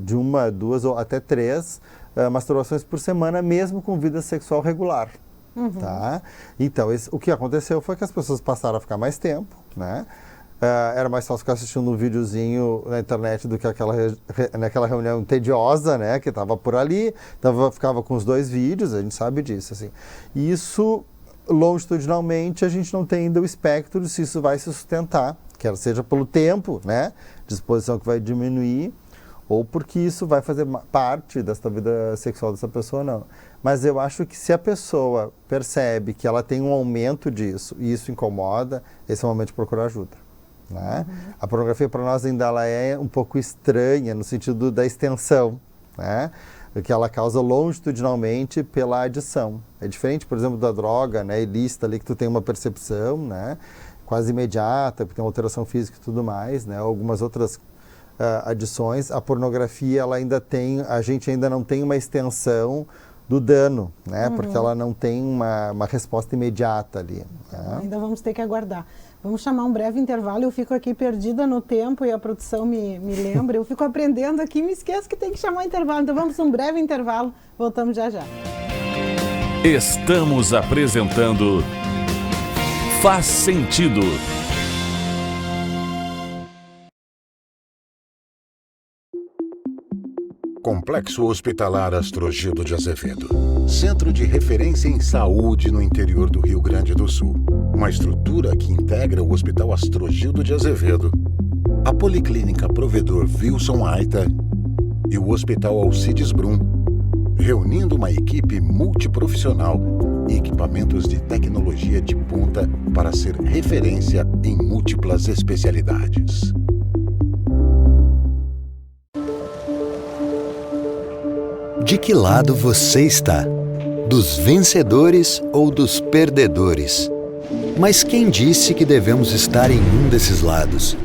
de 1, 2 ou até 3 masturbações por semana, mesmo com vida sexual regular. Tá? Então, o que aconteceu foi que as pessoas passaram a ficar mais tempo, né? Era mais fácil ficar assistindo um videozinho na internet do que naquela reunião tediosa, né, que estava por ali, então ficava com os 2 vídeos, a gente sabe disso, assim. E isso, longitudinalmente, a gente não tem ainda o espectro de se isso vai se sustentar, quer seja pelo tempo, né, de exposição que vai diminuir, ou porque isso vai fazer parte dessa vida sexual dessa pessoa, não. Mas eu acho que se a pessoa percebe que ela tem um aumento disso e isso incomoda, esse é o momento de procurar ajuda. Né? A pornografia para nós ainda ela é um pouco estranha no sentido da extensão, né? Que ela causa longitudinalmente pela adição. É diferente, por exemplo, da droga, né, ilícita ali que tu tem uma percepção, né, quase imediata, porque tem uma alteração física e tudo mais, né? Algumas outras adições. A pornografia ela ainda tem, a gente ainda não tem uma extensão do dano, né? Porque ela não tem uma resposta imediata ali. Né? Ainda vamos ter que aguardar. Vamos chamar um breve intervalo, eu fico aqui perdida no tempo e a produção me lembra, eu fico aprendendo aqui e me esqueço que tem que chamar o intervalo. Então vamos um breve intervalo, voltamos já já. Estamos apresentando Faz Sentido. Complexo Hospitalar Astrogildo de Azevedo. Centro de referência em saúde no interior do Rio Grande do Sul. Uma estrutura que integra o Hospital Astrogildo de Azevedo, a Policlínica Provedor Wilson Aita e o Hospital Alcides Brum, reunindo uma equipe multiprofissional e equipamentos de tecnologia de ponta para ser referência em múltiplas especialidades. De que lado você está? Dos vencedores ou dos perdedores? Mas quem disse que devemos estar em um desses lados?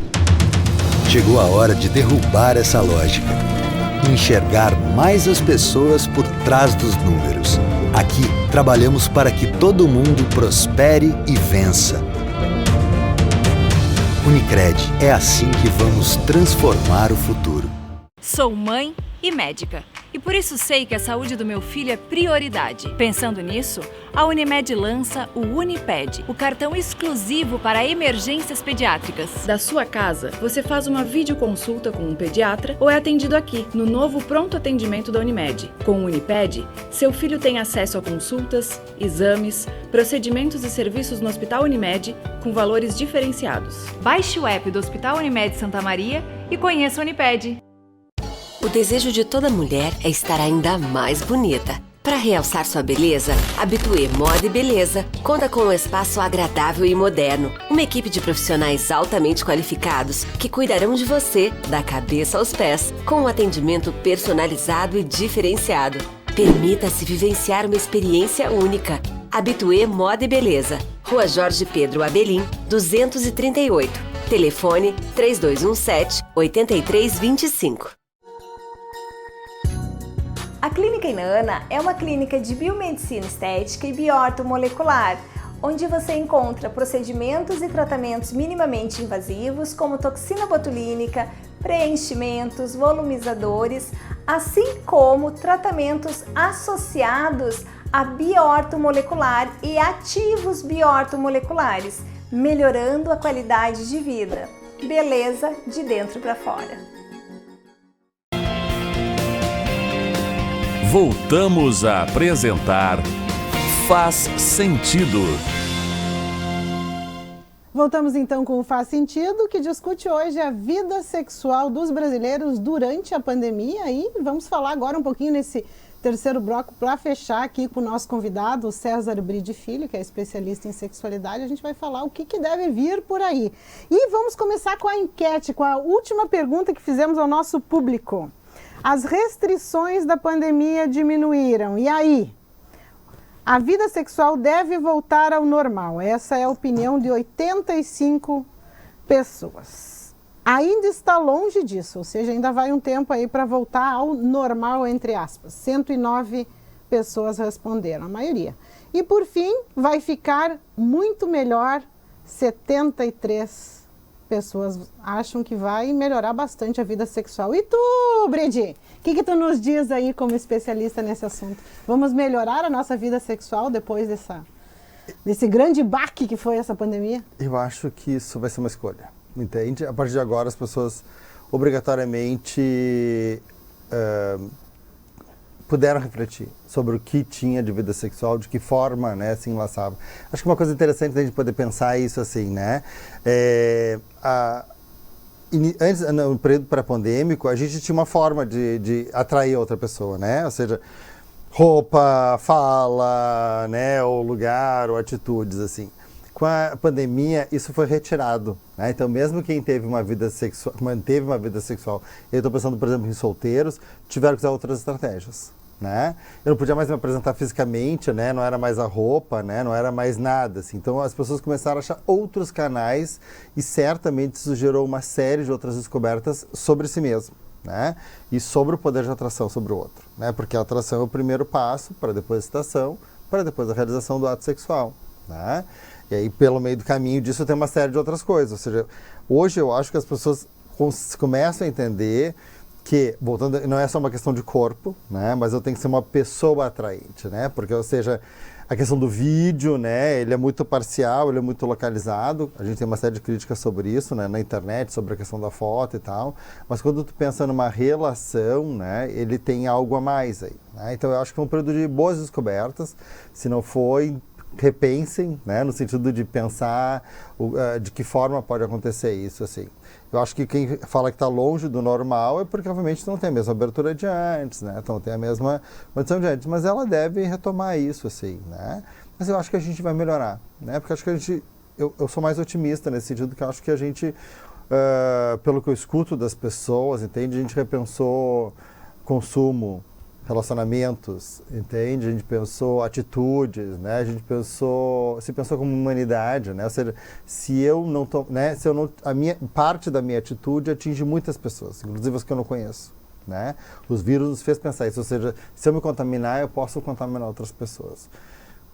Chegou a hora de derrubar essa lógica. Enxergar mais as pessoas por trás dos números. Aqui, trabalhamos para que todo mundo prospere e vença. Unicred, é assim que vamos transformar o futuro. Sou mãe e médica. E por isso sei que a saúde do meu filho é prioridade. Pensando nisso, a Unimed lança o Uniped, o cartão exclusivo para emergências pediátricas. Da sua casa, você faz uma videoconsulta com um pediatra ou é atendido aqui, no novo pronto atendimento da Unimed. Com o Uniped, seu filho tem acesso a consultas, exames, procedimentos e serviços no Hospital Unimed com valores diferenciados. Baixe o app do Hospital Unimed Santa Maria e conheça o Uniped. O desejo de toda mulher é estar ainda mais bonita. Para realçar sua beleza, Habitué Moda e Beleza conta com um espaço agradável e moderno. Uma equipe de profissionais altamente qualificados que cuidarão de você, da cabeça aos pés, com um atendimento personalizado e diferenciado. Permita-se vivenciar uma experiência única. Habitué Moda e Beleza. Rua Jorge Pedro Abelim, 238. Telefone 3217-8325. A Clínica Inana é uma clínica de biomedicina estética e bioortomolecular, onde você encontra procedimentos e tratamentos minimamente invasivos como toxina botulínica, preenchimentos, volumizadores, assim como tratamentos associados a bioortomolecular e ativos bioortomoleculares, melhorando a qualidade de vida. Beleza de dentro para fora. Voltamos a apresentar Faz Sentido. Voltamos então com o Faz Sentido, que discute hoje a vida sexual dos brasileiros durante a pandemia. E vamos falar agora um pouquinho nesse terceiro bloco para fechar aqui com o nosso convidado, o César Bride Filho, que é especialista em sexualidade. A gente vai falar o que deve vir por aí. E vamos começar com a enquete, com a última pergunta que fizemos ao nosso público. As restrições da pandemia diminuíram. E aí? A vida sexual deve voltar ao normal. Essa é a opinião de 85 pessoas. Ainda está longe disso, ou seja, ainda vai um tempo aí para voltar ao normal, entre aspas. 109 pessoas responderam, a maioria. E por fim, vai ficar muito melhor, 73 pessoas acham que vai melhorar bastante a vida sexual. E tu, Bredi? O que tu nos diz aí como especialista nesse assunto? Vamos melhorar a nossa vida sexual depois desse grande baque que foi essa pandemia? Eu acho que isso vai ser uma escolha, entende? A partir de agora as pessoas obrigatoriamente puderam refletir sobre o que tinha de vida sexual, de que forma, né, se enlaçava. Acho que uma coisa interessante da gente poder pensar isso assim, né? Antes, no período pré-pandêmico, a gente tinha uma forma de atrair a outra pessoa, né? Ou seja, roupa, fala, né? Ou lugar, ou atitudes, assim. Com a pandemia, isso foi retirado, né? Então, mesmo quem teve uma vida sexual, manteve uma vida sexual, eu estou pensando, por exemplo, em solteiros, tiveram que usar outras estratégias, né? Eu não podia mais me apresentar fisicamente, né? Não era mais a roupa, né? Não era mais nada, assim. Então, as pessoas começaram a achar outros canais e certamente isso gerou uma série de outras descobertas sobre si mesmo, né? E sobre o poder de atração sobre o outro, né? Porque a atração é o primeiro passo para depois a excitação, para depois a realização do ato sexual, né? E aí, pelo meio do caminho disso, tem uma série de outras coisas. Ou seja, hoje eu acho que as pessoas começam a entender que, voltando, não é só uma questão de corpo, né? Mas eu tenho que ser uma pessoa atraente, né? Porque, ou seja, a questão do vídeo, né? Ele é muito parcial, ele é muito localizado. A gente tem uma série de críticas sobre isso, né? Na internet, sobre a questão da foto e tal. Mas quando tu pensa numa relação, né? Ele tem algo a mais aí, né? Então, eu acho que é um período de boas descobertas. Se não foi, repensem, né, no sentido de pensar de que forma pode acontecer isso, assim. Eu acho que quem fala que está longe do normal é porque, obviamente, não tem a mesma abertura de antes, né, então tem a mesma condição de antes, mas ela deve retomar isso, assim, né, mas eu acho que a gente vai melhorar, né, porque acho que eu sou mais otimista nesse sentido, que eu acho que a gente, pelo que eu escuto das pessoas, entende, a gente repensou consumo, relacionamentos, entende? A gente pensou atitudes, né? A gente se pensou como humanidade, né? Ou seja, se eu não tô, né? Se eu não, parte da minha atitude atinge muitas pessoas, inclusive as que eu não conheço, né? Os vírus nos fez pensar isso, ou seja, se eu me contaminar, eu posso contaminar outras pessoas.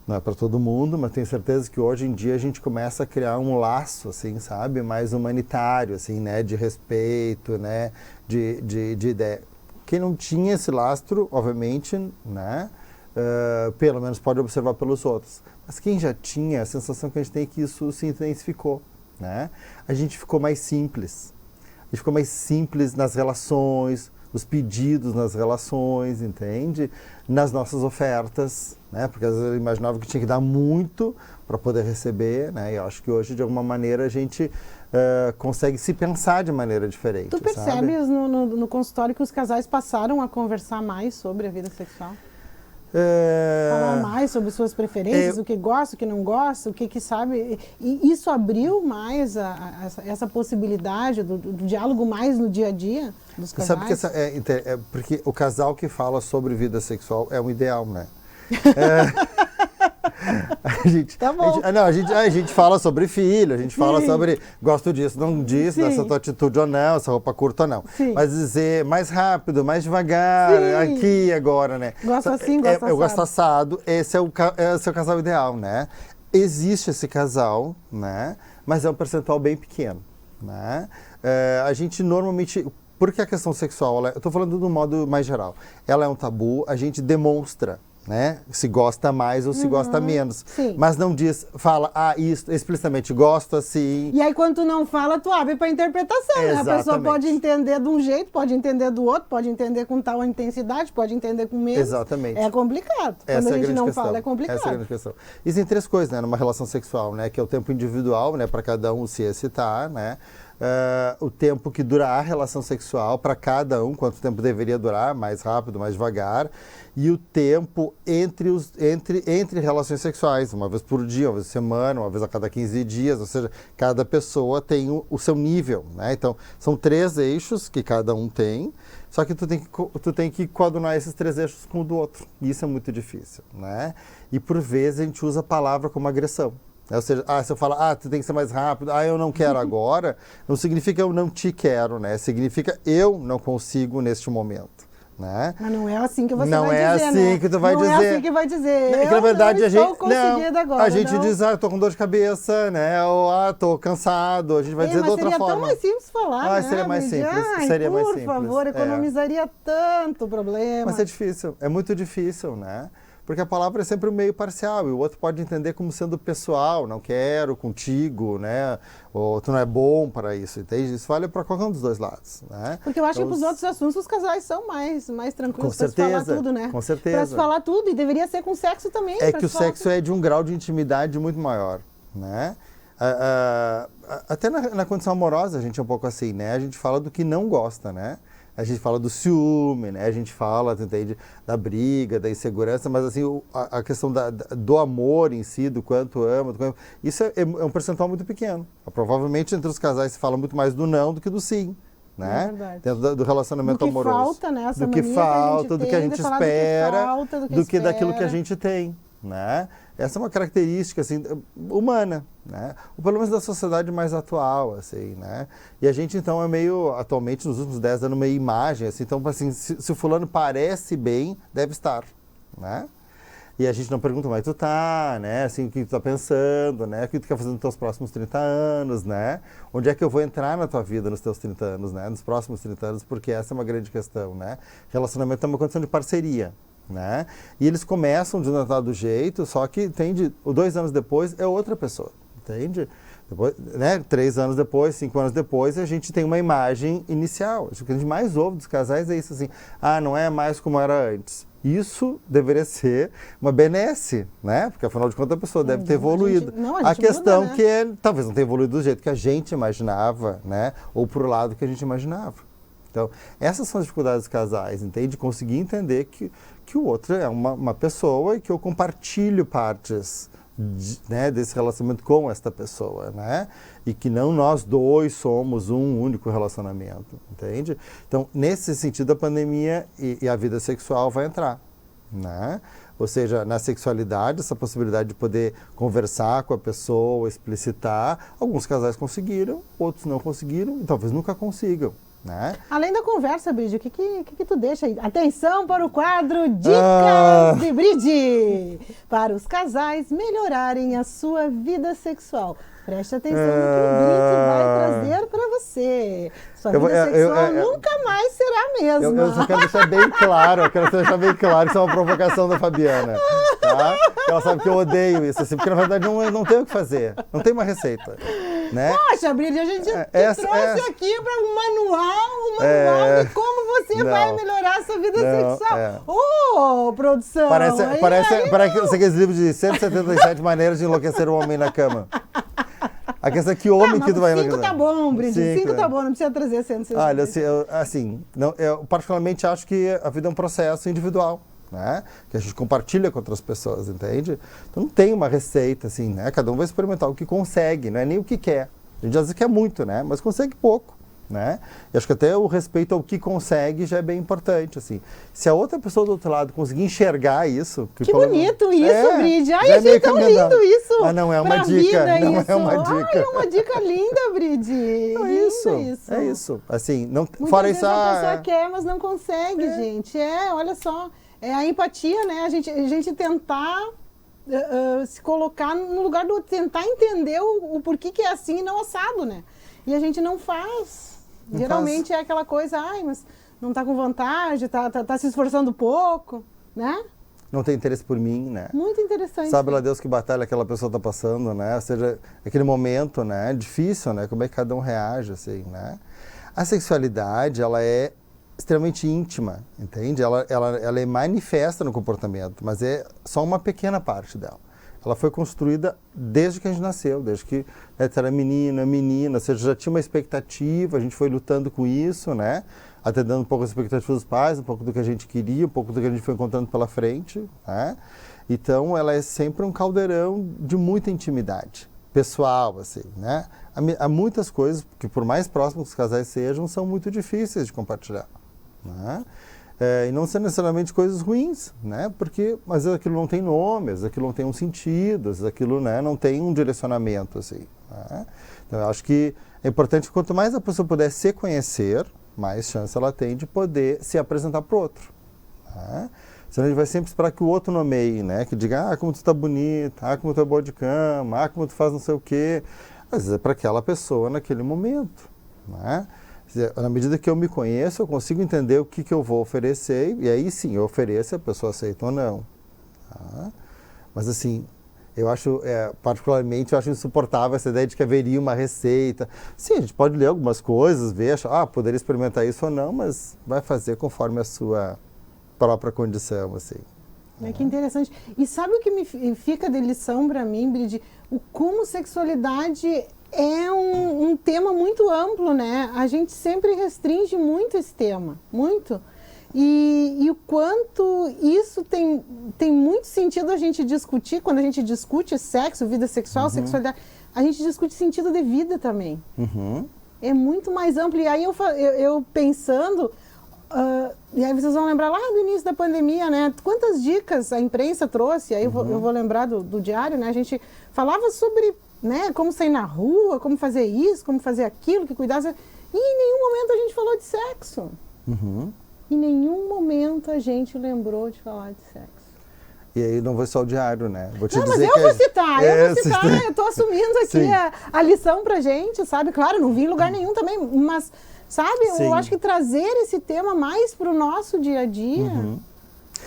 Não é para todo mundo, mas tenho certeza que hoje em dia a gente começa a criar um laço, assim, sabe? Mais humanitário, assim, né? De respeito, né? De ideia. Quem não tinha esse lastro, obviamente, né, pelo menos pode observar pelos outros. Mas quem já tinha, a sensação que a gente tem é que isso se intensificou, né? A gente ficou mais simples. A gente ficou mais simples nas relações, nos pedidos nas relações, entende? Nas nossas ofertas, né? Porque às vezes eu imaginava que tinha que dar muito para poder receber, né? E eu acho que hoje, de alguma maneira, a gente consegue se pensar de maneira diferente. Tu percebes no consultório que os casais passaram a conversar mais sobre a vida sexual? Falar mais sobre suas preferências, o que gosta, o que não gosta, o que sabe. E isso abriu mais essa possibilidade do diálogo mais no dia a dia dos casais? Sabe que porque o casal que fala sobre vida sexual é um ideal, né? A gente fala sobre filho, a gente fala sobre gosto disso, não disso, dessa tua atitude ou não, essa roupa curta ou não. Sim. Mas dizer mais rápido, mais devagar, aqui e agora, né? Gosto assim, gosto assado. Eu gosto assado, esse é o casal ideal, né? Existe esse casal, né? Mas é um percentual bem pequeno, né? A gente normalmente... Porque a questão sexual, eu estou falando do modo mais geral, ela é um tabu, a gente demonstra, né? Se gosta mais ou se gosta menos. Sim. Mas não fala, isso, explicitamente, gosto assim. E aí, quando tu não fala, tu abre para interpretação, né? A pessoa Exatamente. pode entender de um jeito, pode entender do outro, pode entender com tal intensidade, pode entender com menos. Exatamente. É complicado. Essa Quando é a gente grande não questão. fala, é complicado. Essa é a grande questão. Existem 3 coisas, né, numa relação sexual, né? Que é o tempo individual, né? Para cada um se excitar, né? O tempo que dura a relação sexual para cada um, quanto tempo deveria durar, mais rápido, mais devagar, e o tempo entre relações sexuais, uma vez por dia, uma vez por semana, uma vez a cada 15 dias, ou seja, cada pessoa tem o seu nível, né? Então, são 3 eixos que cada um tem, só que tu tem que coadunar esses 3 eixos com o do outro, e isso é muito difícil, né? E por vezes a gente usa a palavra como agressão. Ou seja, se eu falar, tu tem que ser mais rápido, eu não quero agora, não significa eu não te quero, né? Significa eu não consigo neste momento, né? Mas não é assim que você não vai é dizer, assim né? que tu vai não dizer. Não é assim que vai dizer. É que, na verdade, eu não estou conseguindo agora. A gente não. diz, tô com dor de cabeça, né? Ou, tô cansado, a gente vai dizer de outra forma. Seria tão mais simples falar, né? Seria mais simples, seria mais simples. Por favor, economizaria tanto problema. Mas é difícil, é muito difícil, né? Porque a palavra é sempre um meio parcial e o outro pode entender como sendo pessoal, não quero, contigo, né? Ou tu não é bom para isso, entende? Isso vale para qualquer um dos dois lados, né? Porque eu acho que para os outros assuntos os casais são mais tranquilos para se falar tudo, né? Com certeza. Para se falar tudo, e deveria ser com sexo também. É que o sexo é de um grau de intimidade muito maior, né? Até na condição amorosa a gente é um pouco assim, né? A gente fala do que não gosta, né? A gente fala do ciúme, né? A gente fala, entende, da briga, da insegurança, mas assim, a questão do amor em si, do quanto ama, isso é um percentual muito pequeno. Provavelmente entre os casais se fala muito mais do não do que do sim, né? É verdade. Dentro do relacionamento amoroso. Falta, né? Essa do que falta, do que a gente espera, do que daquilo que a gente tem, né? Essa é uma característica assim humana, né? Ou pelo menos da sociedade mais atual, assim, né? E a gente então é meio, atualmente nos últimos 10 anos, meio imagem, assim, então assim, se o fulano parece bem, deve estar, né? E a gente não pergunta como é que tu tá, né? Assim, o que tu tá pensando, né? O que tu quer fazer nos teus próximos 30 anos, né? Onde é que eu vou entrar na tua vida nos teus 30 anos, né? Nos próximos 30 anos, porque essa é uma grande questão, né? Relacionamento é uma condição de parceria, né? E eles começam de um determinado jeito, só que, entende, 2 anos depois é outra pessoa, entende? Depois, né, 3 anos depois, 5 anos depois, a gente tem uma imagem inicial. O que a gente mais ouve dos casais é isso assim, não é mais como era antes. Isso deveria ser uma benesse, né? Porque afinal de contas a pessoa deve ter evoluído. A questão muda, né? Que talvez não tenha evoluído do jeito que a gente imaginava, né? Ou pro lado que a gente imaginava. Então, essas são as dificuldades dos casais, entende? Conseguir entender que o outro é uma pessoa e que eu compartilho partes desse relacionamento com esta pessoa, né? E que não nós dois somos um único relacionamento, entende? Então, nesse sentido, a pandemia e a vida sexual vai entrar, né? Ou seja, na sexualidade, essa possibilidade de poder conversar com a pessoa, explicitar, alguns casais conseguiram, outros não conseguiram e talvez nunca consigam. Né? Além da conversa, Bride, o que tu deixa aí? Atenção para o quadro Dicas de Bride! Para os casais melhorarem a sua vida sexual. Preste atenção no que o Bride vai trazer para você. Sua vida sexual nunca mais será a mesma. Eu só quero deixar bem claro, que isso é uma provocação da Fabiana. Tá? Ela sabe que eu odeio isso, assim, porque na verdade não tem o que fazer, não tem uma receita. Né? Poxa, Bride, a gente trouxe aqui para um manual de como você vai melhorar a sua vida sexual. Produção! Parece aqueles livros de 177 maneiras de enlouquecer o homem na cama. A questão é que homem que tu vai enlouquecer. 5 tá bom, Bride, 5 tá bom, não precisa trazer 177. Olha, eu particularmente acho que a vida é um processo individual. Né? Que a gente compartilha com outras pessoas, entende? Então não tem uma receita, assim, né? Cada um vai experimentar o que consegue, não é nem o que quer. A gente às vezes quer muito, né? Mas consegue pouco, né? E acho que até o respeito ao que consegue já é bem importante, assim. Se a outra pessoa do outro lado conseguir enxergar isso... Que bonito isso, Bride! Ai, achei tão lindo isso! Mas não é uma dica, não é uma dica. Ai, é uma dica linda, Bride! É isso. Assim, não, fora isso... a pessoa quer, mas não consegue, gente. Olha só... É a empatia, né? A gente tentar se colocar no lugar do tentar entender o porquê que é assim e não assado, né? E a gente não faz. Geralmente é aquela coisa, mas não tá com vontade, tá se esforçando pouco, né? não tem interesse por mim, né? Muito interessante. Sabe lá Deus que batalha aquela pessoa está passando, né? Ou seja, aquele momento, né? Difícil, né? Como é que cada um reage, assim, né? A sexualidade, ela é extremamente íntima, entende? Ela é manifesta no comportamento, mas é só uma pequena parte dela. Ela foi construída desde que a gente nasceu, desde que era menina, ou seja, já tinha uma expectativa, a gente foi lutando com isso, né? Atendendo um pouco as expectativas dos pais, um pouco do que a gente queria, um pouco do que a gente foi encontrando pela frente, né? Então, ela é sempre um caldeirão de muita intimidade pessoal, assim, né? Há muitas coisas que, por mais próximos que os casais sejam, são muito difíceis de compartilhar, né? E não são necessariamente coisas ruins, né? Porque às vezes aquilo não tem nome, às vezes aquilo não tem um sentido, às vezes aquilo, né, não tem um direcionamento, assim, né? Então, eu acho que é importante que quanto mais a pessoa puder se conhecer, mais chance ela tem de poder se apresentar para o outro, né? Senão a gente vai sempre esperar que o outro nomeie, né? Que diga, como tu está bonita, como tu é boa de cama, como tu faz não sei o quê. Às vezes é para aquela pessoa naquele momento, né? Na medida que eu me conheço, eu consigo entender o que eu vou oferecer, e aí sim, eu ofereço, a pessoa aceita ou não. Tá? Mas assim, eu acho, particularmente, eu acho insuportável essa ideia de que haveria uma receita. Sim, a gente pode ler algumas coisas, ver, poderia experimentar isso ou não, mas vai fazer conforme a sua própria condição, assim. Que interessante. E sabe o que me fica de lição para mim, Bride? O como sexualidade é um tema muito amplo, né? A gente sempre restringe muito esse tema, muito. E o quanto isso tem muito sentido a gente discutir, quando a gente discute sexo, vida sexual, sexualidade, a gente discute sentido de vida também. É muito mais amplo. E aí eu pensando, e aí vocês vão lembrar lá do início da pandemia, né? Quantas dicas a imprensa trouxe, aí eu vou lembrar do diário, né? A gente falava sobre, né, como sair na rua, como fazer isso, como fazer aquilo, que cuidasse. E em nenhum momento a gente falou de sexo. Em nenhum momento a gente lembrou de falar de sexo. E aí não foi só o diário, né? Vou te não, dizer mas eu vou citar, eu estou assumindo aqui a lição pra gente, sabe? Claro, não vi em lugar nenhum também, mas, sabe, eu acho que trazer esse tema mais pro nosso dia a dia,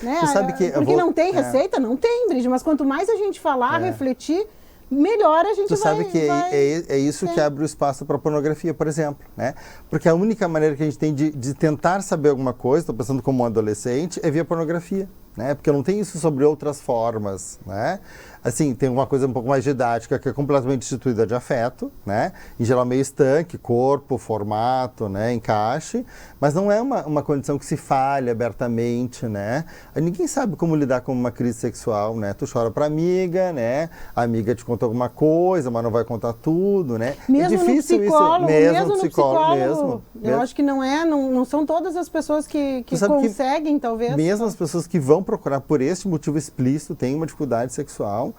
né? Tu sabe que porque não tem receita, não tem, Bride, mas quanto mais a gente falar, refletir, melhor a gente vai... Tu sabe que é isso que abre o espaço para a pornografia, por exemplo, né? Porque a única maneira que a gente tem de tentar saber alguma coisa, estou pensando como um adolescente, é via pornografia, né? Porque eu não tenho isso sobre outras formas, né? Assim, tem uma coisa um pouco mais didática, que é completamente destituída de afeto, né? Em geral meio estanque, corpo, formato, né? Encaixe, mas não é uma condição que se fale abertamente, né? Ninguém sabe como lidar com uma crise sexual, né? Tu chora pra amiga, né? A amiga te conta alguma coisa, mas não vai contar tudo, né? Mesmo é difícil no psicólogo, mesmo no psicólogo. Eu acho que não são todas as pessoas que conseguem, talvez. Mesmo as pessoas que vão procurar por esse motivo explícito têm uma dificuldade sexual.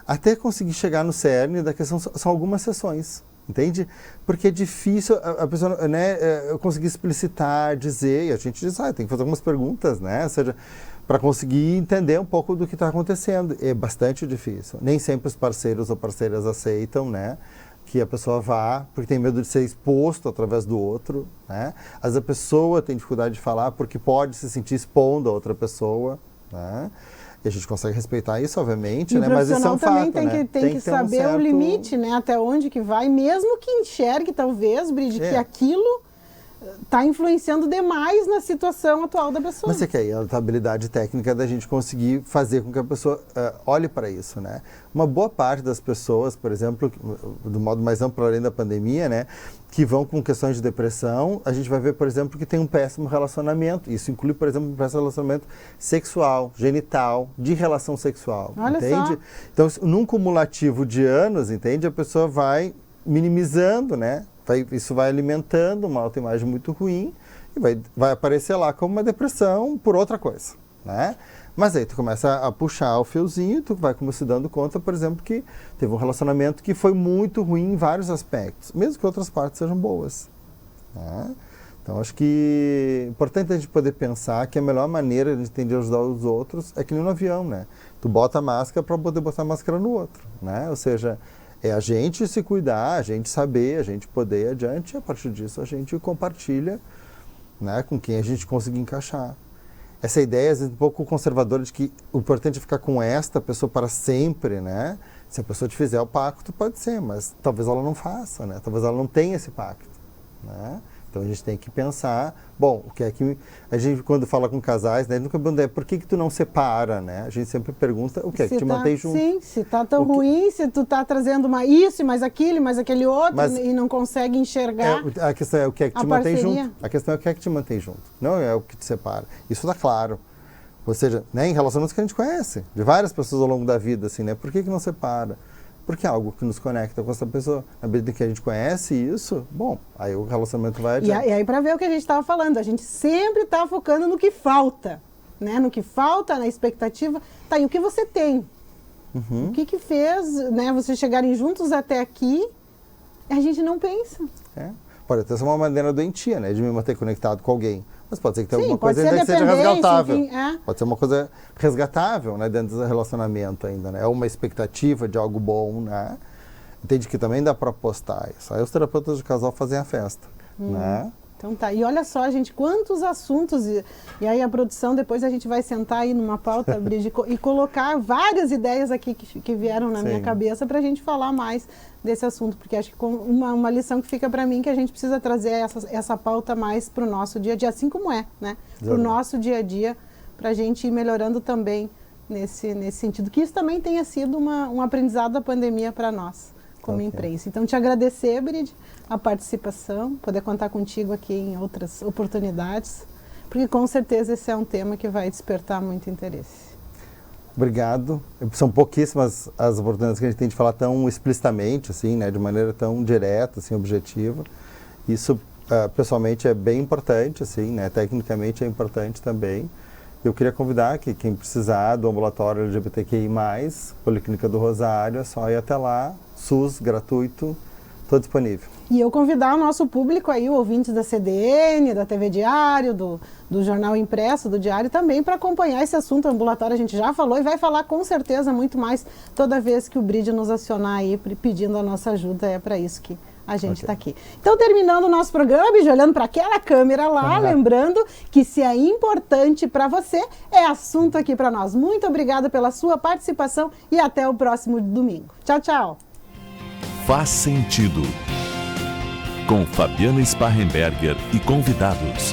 Até conseguir chegar no cerne da questão são algumas sessões, entende? Porque é difícil a pessoa, né, conseguir explicitar, dizer, e a gente diz, tem que fazer algumas perguntas, né? Ou seja, para conseguir entender um pouco do que está acontecendo. É bastante difícil. Nem sempre os parceiros ou parceiras aceitam, né, que a pessoa vá, porque tem medo de ser exposto através do outro, né? Às vezes a pessoa tem dificuldade de falar porque pode se sentir expondo a outra pessoa, né? E a gente consegue respeitar isso, obviamente, né? Mas isso é um fato, também tem que saber o limite, né? Até onde que vai, mesmo que enxergue, talvez, Bride, que aquilo está influenciando demais na situação atual da pessoa. Mas você quer a habilidade técnica da gente conseguir fazer com que a pessoa olhe para isso, né? Uma boa parte das pessoas, por exemplo, do modo mais amplo além da pandemia, né, que vão com questões de depressão, a gente vai ver, por exemplo, que tem um péssimo relacionamento. Isso inclui, por exemplo, um péssimo relacionamento sexual, genital, de relação sexual, entende? Então, num cumulativo de anos, entende? A pessoa vai minimizando, né? Isso vai alimentando uma autoimagem muito ruim e vai aparecer lá como uma depressão por outra coisa, né? Mas aí tu começa a puxar o fiozinho e tu vai como se dando conta, por exemplo, que teve um relacionamento que foi muito ruim em vários aspectos, mesmo que outras partes sejam boas, né? Então, acho que é importante a gente poder pensar que a melhor maneira de entender ajudar os outros é que nem no avião, né? Tu bota a máscara para poder botar a máscara no outro, né? Ou seja, é a gente se cuidar, a gente saber, a gente poder ir adiante, e a partir disso a gente compartilha, né, com quem a gente conseguir encaixar. essa ideia, às vezes, um pouco conservadora de que o importante é ficar com esta pessoa para sempre, né? Se a pessoa te fizer o pacto, pode ser, mas talvez ela não faça, né? Talvez ela não tenha esse pacto, né? Então a gente tem que pensar, bom, o que é que a gente quando fala com casais, né, nunca pergunta por que tu não separa, né? A gente sempre pergunta o que é que te mantém junto. Sim, se tá tão ruim, se tu tá trazendo isso e mais aquele outro e não consegue enxergar. A questão é o que é que te mantém junto. A questão é o que é que te mantém junto, não é o que te separa. Isso tá claro. Ou seja, né, em relacionamentos que a gente conhece, de várias pessoas ao longo da vida, assim, né? Por que não separa? Porque é algo que nos conecta com essa pessoa. Na medida que a gente conhece isso, bom, aí o relacionamento vai adiante. E aí, para ver o que a gente estava falando, a gente sempre está focando no que falta, né? No que falta, na expectativa. Tá, e o que você tem? O que fez, né, vocês chegarem juntos até aqui? A gente não pensa. Pode até ser uma maneira doentia, né, de me manter conectado com alguém. Mas pode ser que tenha alguma pode coisa ainda que seja resgatável. Enfim, Pode ser uma coisa resgatável, né, dentro do relacionamento ainda, né? É uma expectativa de algo bom, né? Entende que também dá para apostar isso. Aí os terapeutas de casal fazem a festa, né? Então tá. E olha só, gente, quantos assuntos. E aí a produção, depois a gente vai sentar aí numa pauta, Brígida, e colocar várias ideias aqui que vieram na minha cabeça para a gente falar mais desse assunto, porque acho que uma lição que fica para mim que a gente precisa trazer essa pauta mais para o nosso dia a dia, assim como né? Para o nosso dia a dia, para a gente ir melhorando também nesse sentido. Que isso também tenha sido um aprendizado da pandemia para nós, como imprensa. Então, te agradecer, Brígida, a participação, poder contar contigo aqui em outras oportunidades, porque com certeza esse é um tema que vai despertar muito interesse. Obrigado. São pouquíssimas as oportunidades que a gente tem de falar tão explicitamente, assim, né, de maneira tão direta, assim, objetiva. Isso, pessoalmente, é bem importante, assim, né, tecnicamente é importante também. Eu queria convidar que quem precisar do ambulatório LGBTQI+, Policlínica do Rosário, é só ir até lá, SUS, gratuito, estou disponível. E eu convidar o nosso público aí, ouvintes da CDN, da TV Diário, do Jornal Impresso, do Diário, também para acompanhar esse assunto ambulatório. A gente já falou e vai falar com certeza muito mais toda vez que o Brígida nos acionar aí pedindo a nossa ajuda. É para isso que a gente está aqui. Então, terminando o nosso programa, Brígida, olhando para aquela câmera lá, lembrando que se é importante para você, é assunto aqui para nós. Muito obrigada pela sua participação e até o próximo domingo. Tchau, tchau. Faz sentido. Com Fabiana Sparrenberger e convidados.